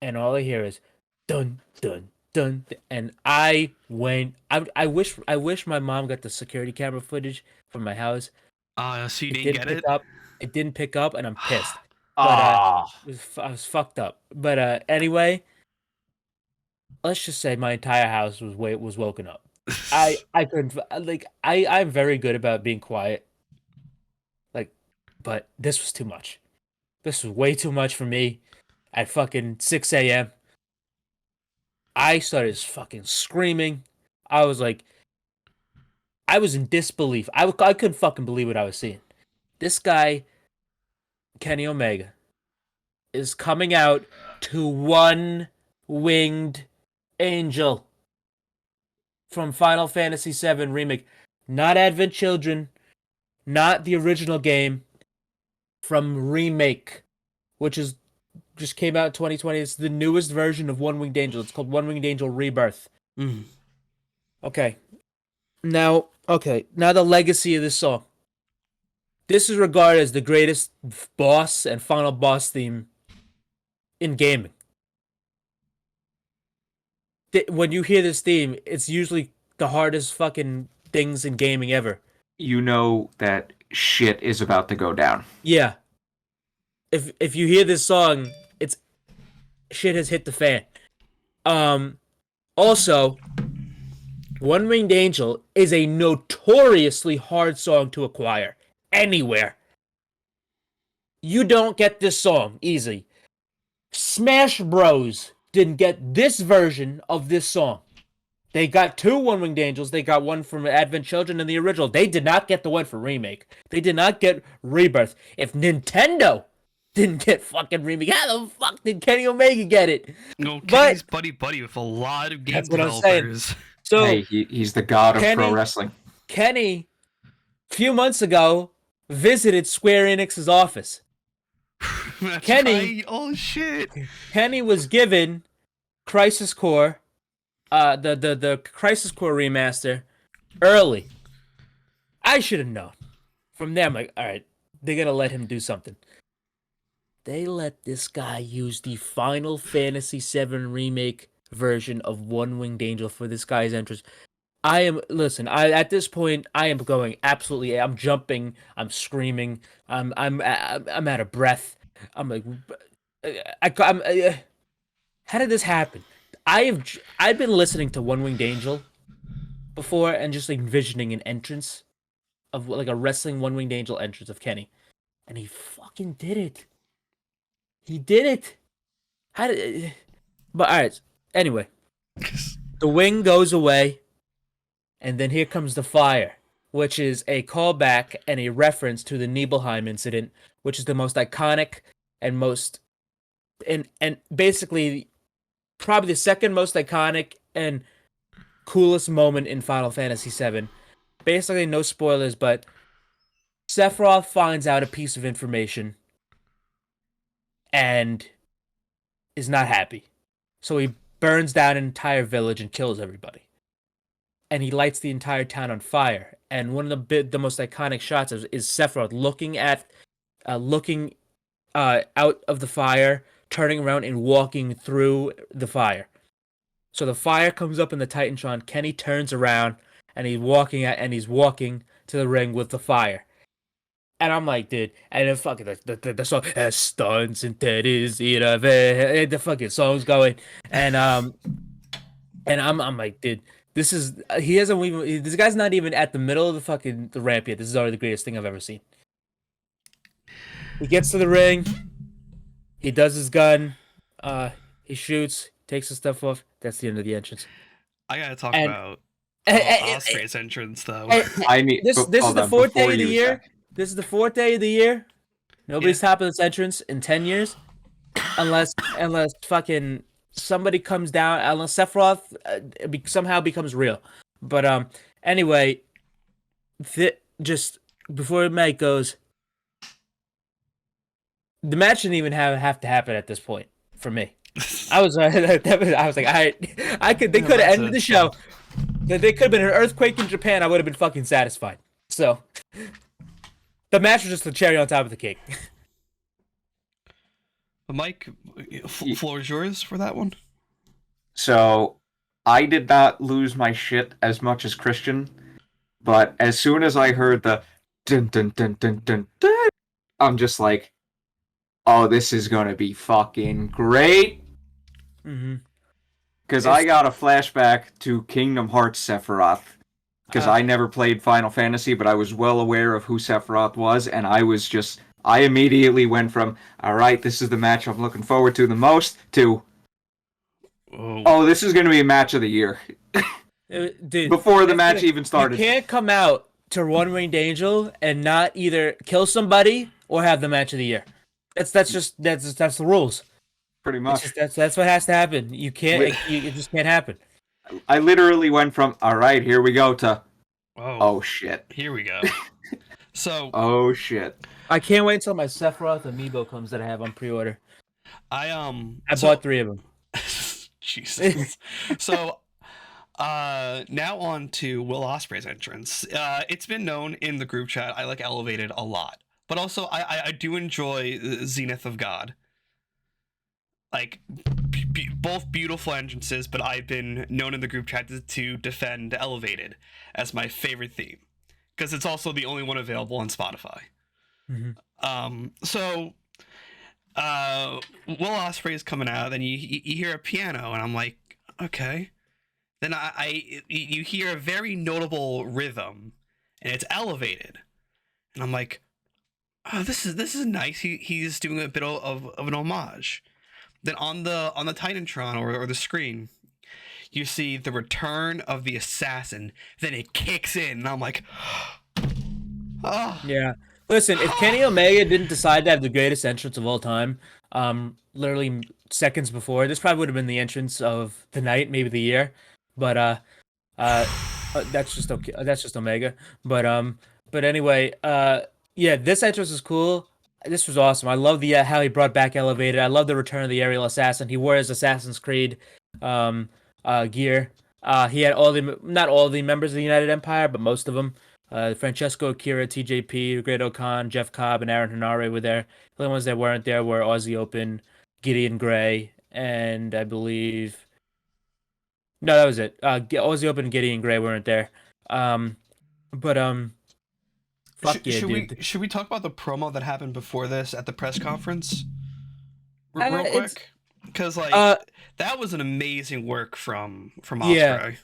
and all I hear is dun dun dun. And I went. I wish my mom got the security camera footage from my house. So you didn't get it? It didn't pick up, and I'm pissed. Ah, I was fucked up. But anyway, let's just say my entire house was woken up. I couldn't I'm very good about being quiet. But this was too much. This was way too much for me. At fucking 6 a.m. I started fucking screaming. I was in disbelief. I couldn't fucking believe what I was seeing. This guy, Kenny Omega, is coming out to One-Winged Angel from Final Fantasy VII Remake. Not Advent Children, not the original game, from Remake, which just came out in 2020. It's the newest version of One-Winged Angel. It's called One-Winged Angel Rebirth. Mm. Okay. Now the legacy of this song. This is regarded as the greatest boss and final boss theme in gaming. When you hear this theme, it's usually the hardest fucking things in gaming ever. you know that shit is about to go down. Yeah. If you hear this song, it's shit has hit the fan. Also, One Winged Angel is a notoriously hard song to acquire anywhere. You don't get this song easy. Smash Bros didn't get this version of this song. They got 2 One Winged Angels. They got one from Advent Children and the original. They did not get the one for Remake. They did not get Rebirth. If Nintendo didn't get fucking remake. How the fuck did Kenny Omega get it? No, But Kenny's buddy with a lot of game that's what I'm saying. developers. So Hey, he's the god of pro Kenny- wrestling. Kenny, a few months ago, visited Square Enix's office. That's Kenny- right. Oh shit. Kenny was given Crisis Core, the Crisis Core remaster early. I should have known. From there, I'm like, all right, they're gonna let him do something. They let this guy use the Final Fantasy VII remake version of One Winged Angel for this guy's entrance. At this point I am going absolutely. I'm jumping. I'm screaming. I'm out of breath. I'm like, how did this happen? I've been listening to One Winged Angel before and just envisioning an entrance of like a wrestling One Winged Angel entrance of Kenny, and he fucking did it. He did it. How did? But all right. Anyway, the wing goes away, and then here comes the fire, which is a callback and a reference to the Nibelheim incident, which is the most iconic and most and basically probably the second most iconic and coolest moment in Final Fantasy VII. Basically, no spoilers, but Sephiroth finds out a piece of information and is not happy. So he burns down an entire village and kills everybody. And he lights the entire town on fire. And one of the most iconic shots is Sephiroth looking out of the fire, turning around and walking through the fire. So the fire comes up in the Titantron. Kenny turns around and he's walking to the ring with the fire. And I'm like, dude, and then fucking the song stunts and teddies, the fucking song's going, and I'm like, dude, this guy's not even at the middle of the ramp yet. This is already the greatest thing I've ever seen. He gets to the ring, he does his gun, he shoots, takes his stuff off. That's the end of the entrance. I gotta talk And- about Osprey's entrance though. I mean, This hold is the on, fourth before day of the you, year. Zach. This is the fourth day of the year. Nobody's topping this entrance in 10 years. Unless fucking somebody comes down, unless Sephiroth somehow becomes real. But anyway, just before Mike goes, the match didn't even have to happen at this point for me. I was like, all right, they could have ended the show. They could have been an earthquake in Japan. I would have been fucking satisfied. So the match was just the cherry on top of the cake. Mike, floor is yours for that one. So, I did not lose my shit as much as Christian, but as soon as I heard the dun dun dun dun dun dun, I'm just like, oh, this is gonna be fucking great. Mm-hmm. Because I got a flashback to Kingdom Hearts Sephiroth. Because I never played Final Fantasy, but I was well aware of who Sephiroth was, and I immediately went from, alright, this is the match I'm looking forward to the most, to, oh, this is going to be a match of the year. Dude, Before the match even started. You can't come out to One Winged Angel and not either kill somebody or have the match of the year. That's the rules. Pretty much. That's what has to happen. You can't. It just can't happen. I literally went from, alright, here we go, to, oh shit. Here we go. So, oh shit. I can't wait until my Sephiroth amiibo comes that I have on pre-order. I bought 3 of them. Jesus. So, now on to Will Ospreay's entrance. It's been known in the group chat I like Elevated a lot, but also I do enjoy Zenith of God. Like, both beautiful entrances, but I've been known in the group chat to defend Elevated as my favorite theme, because it's also the only one available on Spotify. Mm-hmm. So, Will Ospreay is coming out, then you hear a piano, and I'm like, okay. Then you hear a very notable rhythm, and it's Elevated, and I'm like, oh, this is nice. He's doing a bit of an homage. Then on the Titantron or the screen, you see the return of the assassin. Then it kicks in, and I'm like, oh. Yeah, Listen, if Kenny Omega didn't decide to have the greatest entrance of all time, literally seconds before, this probably would have been the entrance of the night, maybe the year. But uh, that's just okay. That's just Omega. But anyway, yeah, this entrance is cool. This was awesome. I love the how he brought back Elevated. I love the return of the aerial assassin. He wore his Assassin's Creed um gear. He had not all the members of the United Empire, but most of them. Francesco Akira, TJP, Great O'Khan, Jeff Cobb, and Aaron Henare were there. The only ones that weren't there were Aussie Open, Gideon Gray, and I believe no, that was it. Aussie Open and Gideon Gray weren't there. But fuck yeah, dude. Should we talk about the promo that happened before this at the press conference? Real It's quick, because like that was an amazing work from Yeah. Ospreay.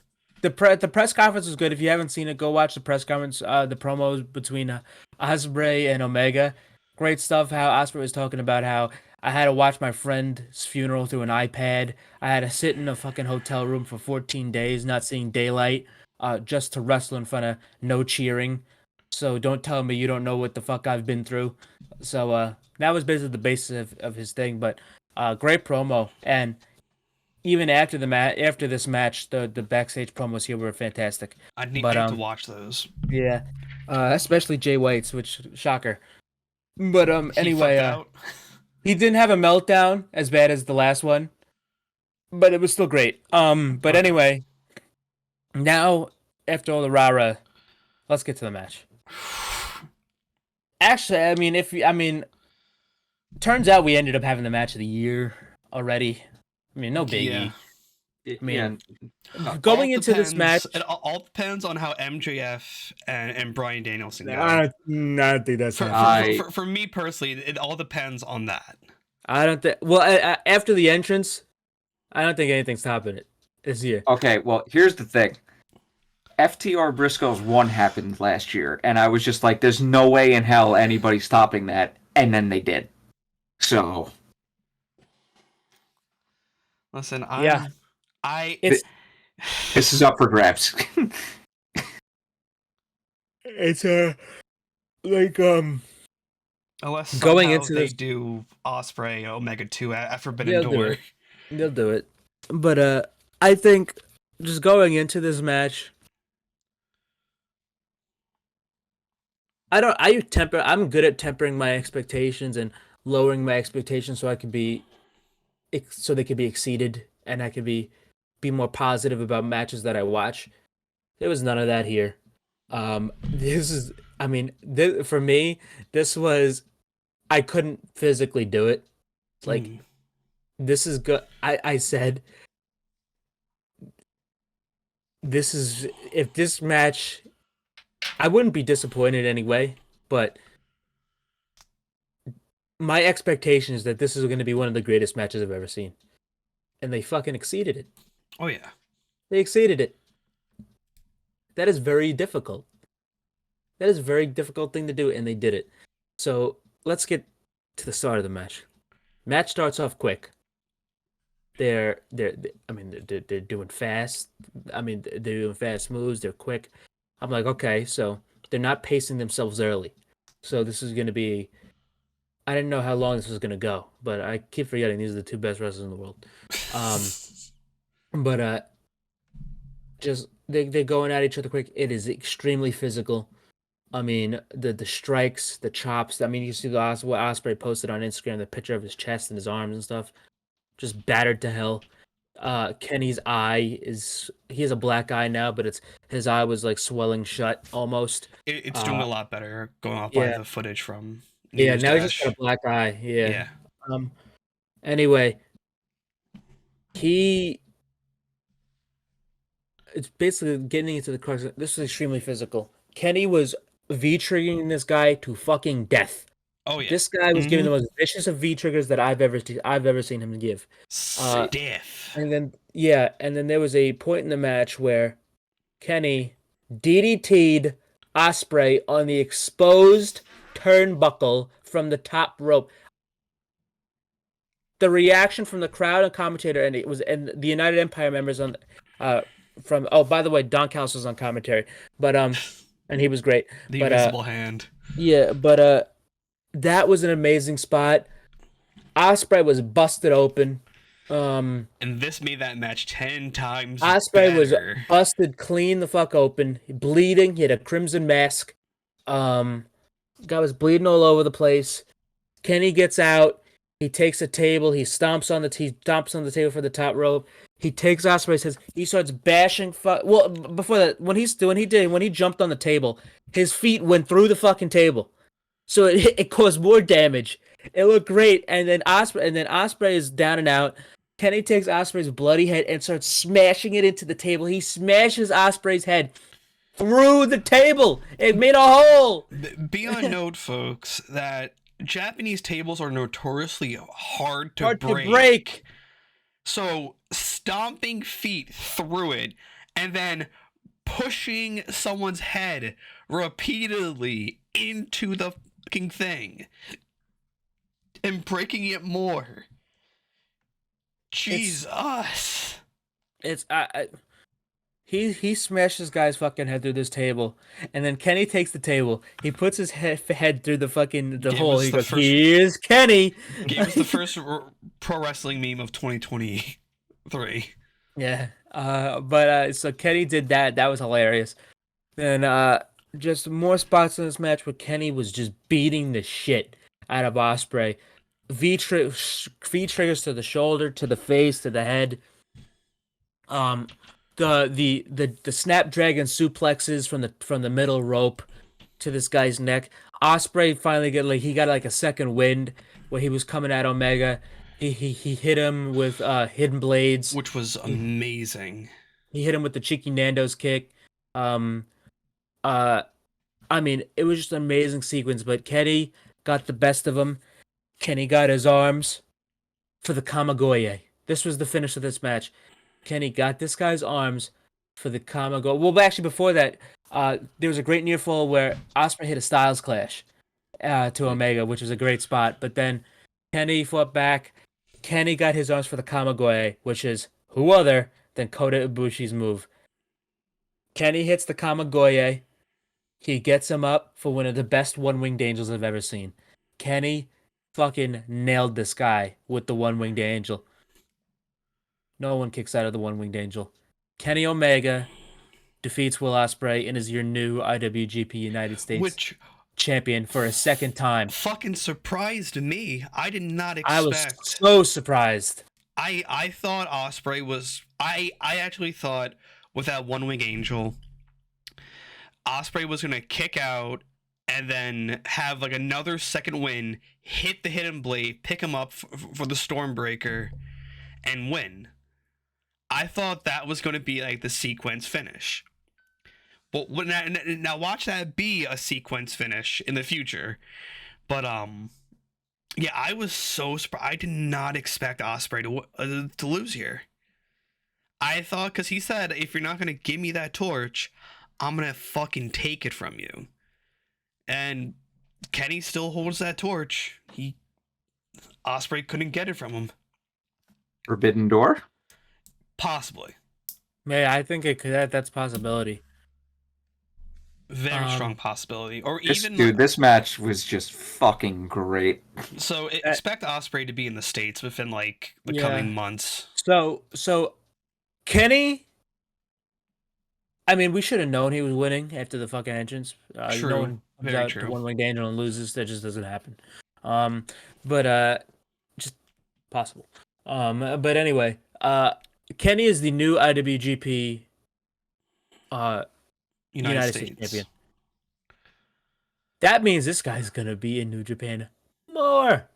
The press conference was good. If you haven't seen it, go watch the press conference. The promos between Ospreay and Omega, great stuff. How Ospreay was talking about how I had to watch my friend's funeral through an iPad. I had to sit in a fucking hotel room for 14 days, not seeing daylight, just to wrestle in front of no cheering. So don't tell me you don't know what the fuck I've been through. So that was basically the basis of his thing. But great promo. And even after after this match, the backstage promos here were fantastic. I need to watch those. Yeah, especially Jay White's, which shocker. But anyway, he didn't have a meltdown as bad as the last one, but it was still great. But anyway, now after all the rah-rah, let's get to the match. Actually, I mean, turns out we ended up having the match of the year already. I mean, no biggie. Yeah. I mean, going into this match, it all depends on how MJF and Bryan Danielson go. I don't think that's for me personally. It all depends on that. I don't think. Well, after the entrance, I don't think anything's topping it this year. Okay, well, here's the thing. FTR Briscoe's 1 happened last year, and I was just like, "There's no way in hell anybody's topping that," and then they did. So. Listen, this is up for grabs. It's like unless going into they this, do Ospreay Omega 2 at Forbidden Door. They'll do it. But I think just going into this match, I'm good at tempering my expectations and lowering my expectations so they could be exceeded and I could be more positive about matches that I watch. There was none of that here. For me, this was, I couldn't physically do it. Like, this is good. I said, if this match, I wouldn't be disappointed anyway, but my expectation is that this is going to be one of the greatest matches I've ever seen. And they fucking exceeded it. Oh, yeah. They exceeded it. That is very difficult. That is a very difficult thing to do, and they did it. So let's get to the start of the match. Match starts off quick. They're doing fast. They're doing fast moves. They're quick. I'm like, okay, so they're not pacing themselves early. So this is going to be, I didn't know how long this was going to go, but I keep forgetting these are the 2 best wrestlers in the world. Just they're going at each other quick. It is extremely physical. I mean, the strikes, the chops. I mean, you see what Ospreay posted on Instagram, the picture of his chest and his arms and stuff, just battered to hell. Kenny's eye he has a black eye now, but his eye was like swelling shut almost. It's doing a lot better going off by the footage from now he's just got a black eye. Yeah. Anyway, it's basically getting into the crux. This is extremely physical. Kenny was V-triggering this guy to fucking death. Oh yeah. This guy was giving the most vicious of V-triggers that I've ever seen him give. Stiff. And then there was a point in the match where Kenny DDT'd Ospreay on the exposed turnbuckle from the top rope. The reaction from the crowd and commentator, and the United Empire members on by the way, Don Callis was on commentary, but and he was great. The But invisible hand. yeah, but that was an amazing spot. Ospreay was busted open. Um, And this made that match 10 times Ospreay was better. busted clean the fuck open, bleeding. He had a crimson mask. Um, Guy was bleeding all over the place. Kenny gets out. He takes a table. He stomps on the table for the top rope. He takes Ospreay's head. He starts bashing. Well, before that, when he jumped on the table, his feet went through the fucking table, so it caused more damage. It looked great, and then Ospreay is down and out. Kenny takes Ospreay's bloody head and starts smashing it into the table. He smashes Ospreay's head through the table. It made a hole. Be on note, folks, that Japanese tables are notoriously hard to break. So stomping feet through it and then pushing someone's head repeatedly into the fucking thing and breaking it more. Jesus. He smashed this guy's fucking head through this table, and then Kenny takes the table. He puts his head through the hole. He goes, "Here's Kenny." Gave us the first pro wrestling meme of 2023. Yeah. So Kenny did that. That was hilarious. And just more spots in this match where Kenny was just beating the shit out of Ospreay. V triggers to the shoulder, to the face, to the head. The snapdragon suplexes from the middle rope to this guy's neck. Ospreay finally got a second wind where he was coming at Omega. He hit him with hidden blades, which was amazing. He hit him with the cheeky Nando's kick. I mean, it was just an amazing sequence. But Kenny got the best of him. Kenny got his arms for the Kamagoye. This was the finish of this match. Kenny got this guy's arms for the Kamagoye. Well, actually, before that, there was a great near fall where Ospreay hit a Styles Clash to Omega, which was a great spot. But then Kenny fought back. Kenny got his arms for the Kamagoye, which is who other than Kota Ibushi's move. Kenny hits the Kamagoye. He gets him up for one of the best one-winged angels I've ever seen. Kenny fucking nailed this guy with the one-winged angel. No one kicks out of the one-winged angel. Kenny Omega defeats Will Ospreay and is your new IWGP United States champion for a second time. Fucking surprised me. I did not expect. I was so surprised. I thought Ospreay was. I actually thought with that one-winged angel, Ospreay was gonna kick out and then have like another second win, hit the hidden blade, pick him up for the Stormbreaker, and win. I thought that was going to be like the sequence finish. But now watch that be a sequence finish in the future. But yeah, I was so surprised. I did not expect Ospreay to lose here. I thought, because he said, if you're not going to give me that torch, I'm going to fucking take it from you. And Kenny still holds that torch. Ospreay couldn't get it from him. Forbidden Door? Possibly. Yeah, I think it could. That's a possibility. Very strong possibility. Or this match was just fucking great. So expect Ospreay to be in the States within like the coming months. So Kenny, I mean, we should have known he was winning after the fucking entrance. True. No one comes out to one-winged angel and loses. That just doesn't happen. But just possible. But anyway, Kenny is the new IWGP United States champion. That means this guy's gonna be in New Japan more.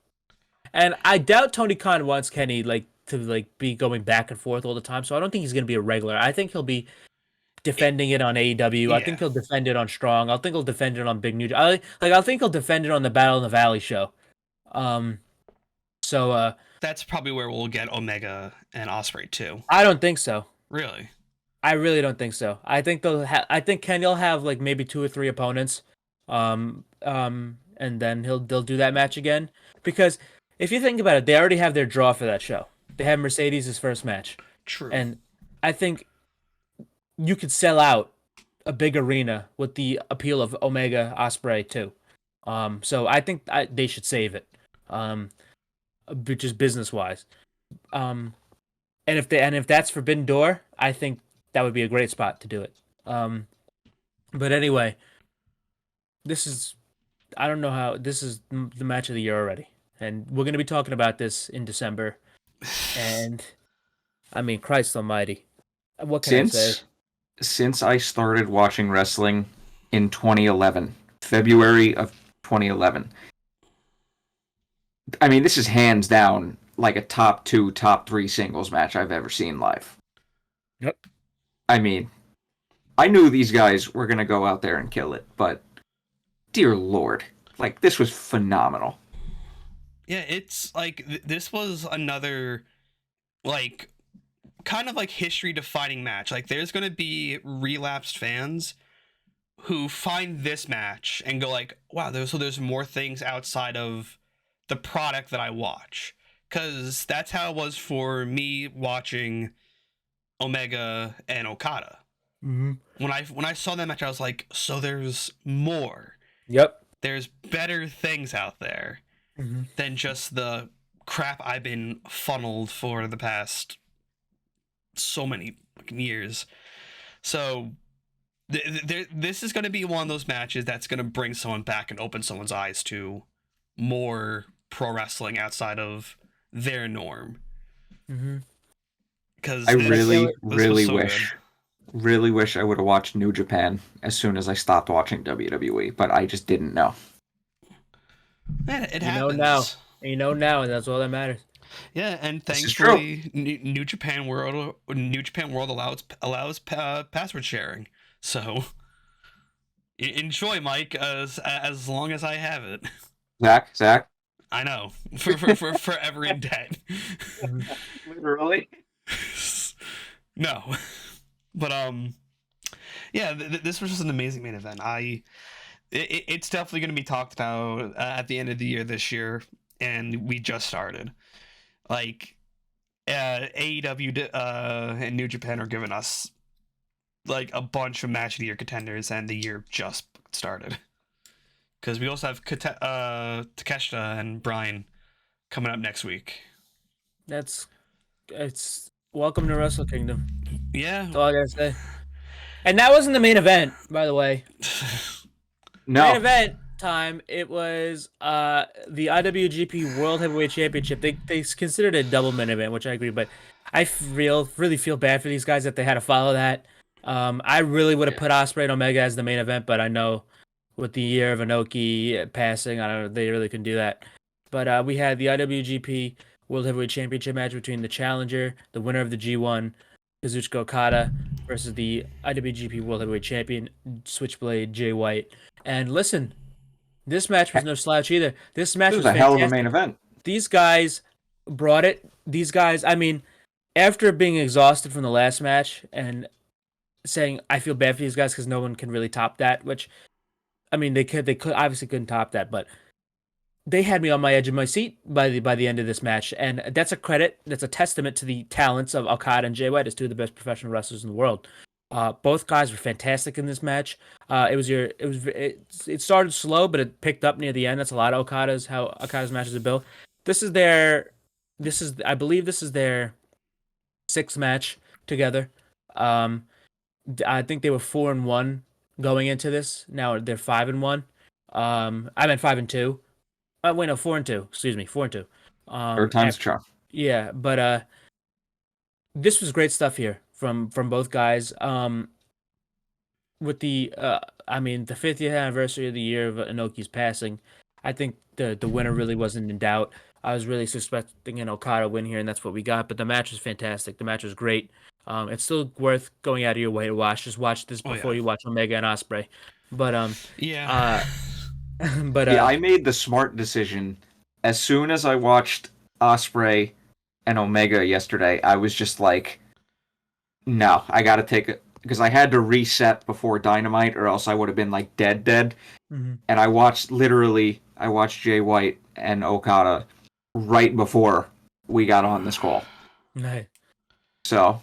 And I doubt Tony Khan wants Kenny to be going back and forth all the time. So I don't think he's gonna be a regular. I think he'll be defending it on AEW. Yeah. I think he'll defend it on Strong. I think he'll defend it on Big New. I think he'll defend it on the Battle in the Valley show. So that's probably where we'll get Omega and Ospreay too. I don't think so. Really? I really don't think so. I think I think Kenny will have like maybe 2 or 3 opponents. And then they'll do that match again. Because if you think about it, they already have their draw for that show. They have Mercedes' first match. True. And I think you could sell out a big arena with the appeal of Omega Osprey too. So I think they should save it, just business wise. Um, and if that's Forbidden Door, I think that would be a great spot to do it. But anyway, this is I don't know how this is the match of the year already, and we're gonna be talking about this in December. And I mean, Christ Almighty, what can I say? Since I started watching wrestling in 2011, February of 2011. I mean, this is hands down like a top 2, top 3 singles match I've ever seen live. Yep. I mean, I knew these guys were going to go out there and kill it, but dear Lord, like, this was phenomenal. Yeah, it's like this was another like kind of like history defining match. Like there's going to be relapsed fans who find this match and go like, wow, there's more things outside of the product that I watch. Cuz that's how it was for me watching Omega and Okada. Mm-hmm. When I saw that match I was like, so there's more. Yep. There's better things out there than just the crap I've been funneled for the past so many years. So this is going to be one of those matches that's going to bring someone back and open someone's eyes to more pro wrestling outside of their norm. Because I really wish I would have watched New Japan as soon as I stopped watching WWE, but I just didn't know. Man, it happens. You know now, and that's all that matters. Yeah, and thankfully, New Japan World allows password sharing. So enjoy, Mike, as long as I have it. Zach. I know, for forever in debt. Literally. No, but yeah, this was just an amazing main event. It's definitely going to be talked about at the end of the year this year, and we just started. Like, AEW and New Japan are giving us like a bunch of match of the year contenders, and the year just started. Because we also have Takeshita and Bryan coming up next week. It's welcome to Wrestle Kingdom. Yeah, that's all I gotta say. And that wasn't the main event, by the way. No. Main event time. It was the IWGP World Heavyweight Championship. They considered it a double main event, which I agree. But I really feel bad for these guys that they had to follow that. I really would have put Ospreay and Omega as the main event, but I know with the year of Inoki passing, I don't know, they really couldn't do that. But we had the IWGP World Heavyweight Championship match between the challenger, the winner of the G1, Kazuchika Okada, versus the IWGP World Heavyweight Champion, Switchblade Jay White. And listen, this match was no slouch either. This match was a fantastic. Hell of a main event. These guys brought it. These guys, I mean, after being exhausted from the last match and saying I feel bad for these guys because no one can really top that, which, I mean, they obviously couldn't top that, but they had me on my edge of my seat by the end of this match, and that's a credit. That's a testament to the talents of Okada and Jay White as two of the best professional wrestlers in the world. Both guys were fantastic in this match. It started slow, but it picked up near the end. That's a lot of how Okada's matches are built. I believe this is their 6th match together. I think they were 4-1 going into this. Now they're 5-1. I meant 5-2. Wait, no, 4-2. Excuse me, 4-2. Third time's a charm. Yeah, but this was great stuff here from both guys. With the the 50th anniversary of the year of Inoki's passing, I think the winner really wasn't in doubt. I was really suspecting an Okada win here, and that's what we got. But the match was fantastic. The match was great. It's still worth going out of your way to watch. Just watch this before you watch Omega and Ospreay. But yeah. I made the smart decision as soon as I watched Ospreay and Omega yesterday. I was just like, no, I got to take it because I had to reset before Dynamite, or else I would have been like dead. Mm-hmm. And I watched Jay White and Okada right before we got on this call. Nice. So,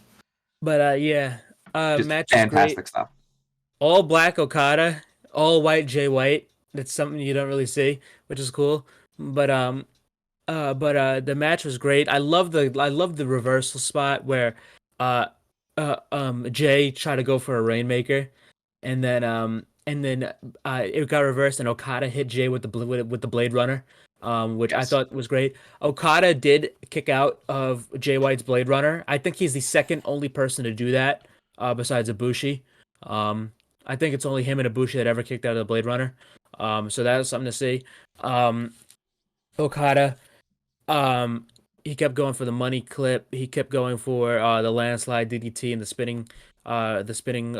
but match fantastic great. stuff. all black Okada, all white Jay White. That's something you don't really see, which is cool. But the match was great. I love the reversal spot where uh Jay tried to go for a Rainmaker, and then it got reversed and Okada hit Jay with with the Blade Runner, which I Yes. thought was great. Okada did kick out of Jay White's Blade Runner. I think he's the second only person to do that, besides Ibushi. Um, I think it's only him and Ibushi that ever kicked out of the Blade Runner. So that was something to see. Um, Okada um, he kept going for the money clip. He kept going for the landslide DDT and the spinning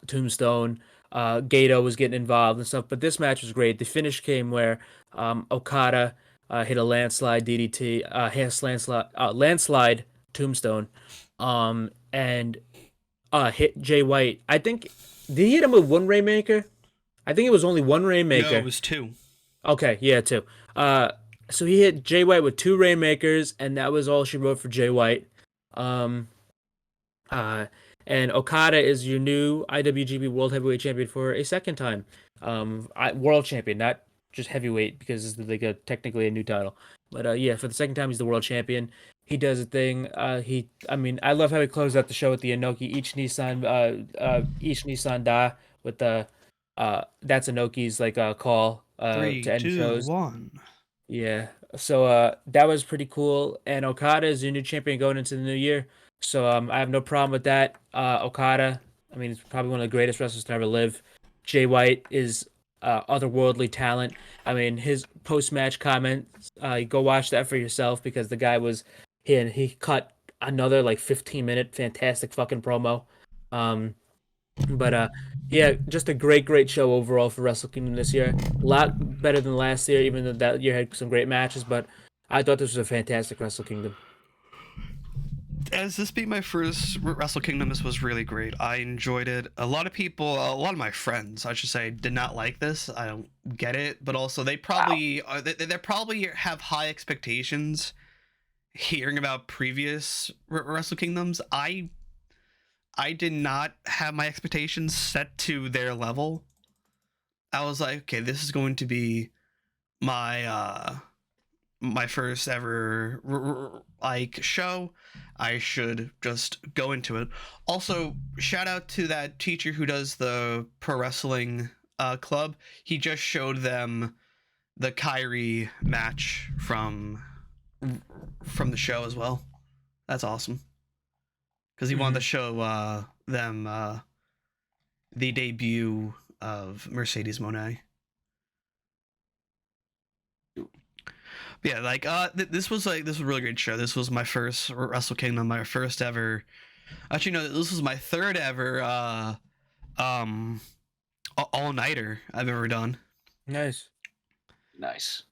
tombstone. Gato was getting involved and stuff. But this match was great. The finish came where Okada hit a landslide DDT, hit a landslide tombstone, and hit Jay White. I think did he hit him with one Rainmaker? I think it was only one No, it Rainmaker. was two. Okay, yeah, too. Uh, so he hit Jay White with two Rainmakers, and that was all she wrote for Jay White. Um, uh, and Okada is your new IWGP World Heavyweight Champion for a second time. World Champion, not just heavyweight, because it's like technically a new title. But yeah, for the second time, he's the World Champion. He does a thing. I mean, I love how he closed out the show with the Inoki each Nissan Da with the that's Inoki's like call Three, to end two, shows. one. Yeah. So that was pretty cool. And Okada is your new champion going into the new year. So I have no problem with that. Okada, I mean, he's probably one of the greatest wrestlers to ever live. Jay White is otherworldly talent. I mean, his post-match comments, go watch that for yourself because the guy was he cut another like 15-minute fantastic fucking promo. Um but yeah, just a great show overall for Wrestle Kingdom this year. A lot better than last year, even though that year had some great matches. But I thought this was a fantastic Wrestle Kingdom. As this being my first Wrestle Kingdom, this was really great. I enjoyed it. A lot of people, a lot of my friends, I should say, did not like this. I don't get it, but also they Wow. probably they probably have high expectations. Hearing about previous Wrestle Kingdoms, I did not have my expectations set to their level. I was like, okay, this is going to be my my first ever like show. I should just go into it. Also, shout out to that teacher who does the pro wrestling club. He just showed them the Kyrie match from the show as well. That's awesome because he wanted to show them the debut of Mercedes Monet. Yeah, like this was a really great show. This was my first Wrestle Kingdom, my first ever. Actually, no, this was my third ever um all nighter I've ever done. Nice. Nice.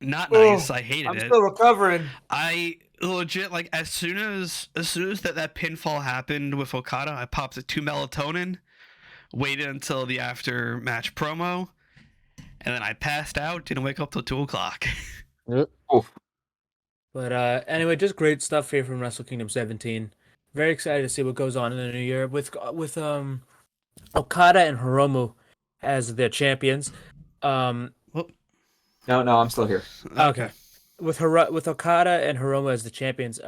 Not Oh, nice. I hated I'm it. still recovering. I legit like as soon as that pinfall happened with Okada, I popped a 2 melatonin, waited until the after match promo, and then I passed out. Didn't wake up till 2 o'clock. Oof. But anyway, just great stuff here from Wrestle Kingdom 17. Very excited to see what goes on in the new year with Okada and Hiromu as their champions. Well, No, I'm still here. Okay. With Okada and Hiromu as the champions,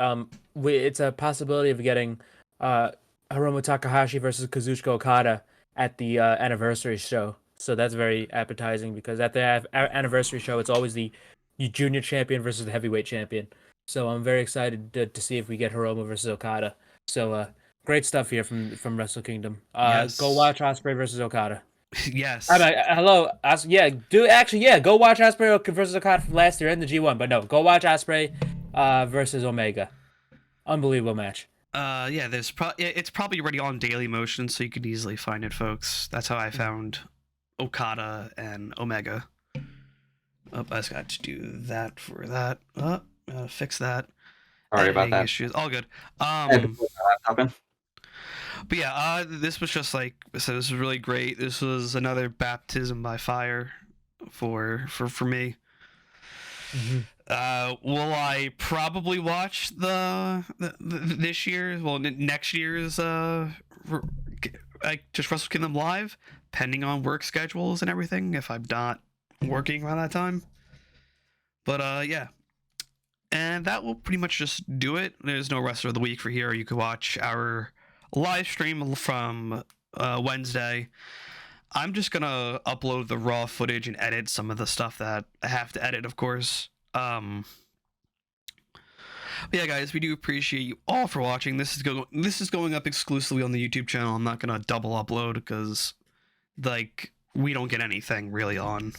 it's a possibility of getting Hiromu Takahashi versus Kazuchika Okada at the anniversary show. So that's very appetizing because at the anniversary show, it's always the junior champion versus the heavyweight champion. So I'm very excited to see if we get Hiromu versus Okada. So great stuff here from Wrestle Kingdom. Yes. Go watch Ospreay versus Okada. Yes. Hello. Go watch Ospreay versus Okada from last year in the G1. But no, go watch Ospreay versus Omega. Unbelievable match. Yeah, it's probably already on Daily Motion, so you could easily find it, folks. That's how I found Okada and Omega. Oh, I just got to do that for that. Fix that. Sorry about Editing that. issues. All good. But yeah, this was just like so. This was really great. This was another baptism by fire for me. Will I probably watch the this year's next year's just Wrestle Kingdom live, pending on work schedules and everything. If I'm not working around that time, but yeah. And that will pretty much just do it. There's no rest of the week for here. You can watch our live stream from Wednesday. I'm just gonna upload the raw footage and edit some of the stuff that I have to edit, of course. But yeah, guys, we do appreciate you all for watching. This is going up exclusively on the YouTube channel. I'm not gonna double upload because, like, we don't get anything really on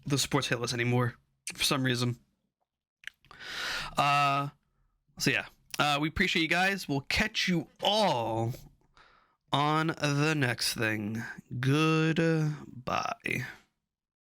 the sports hit list anymore for some reason. So yeah, we appreciate you guys. We'll catch you all on the next thing. Goodbye.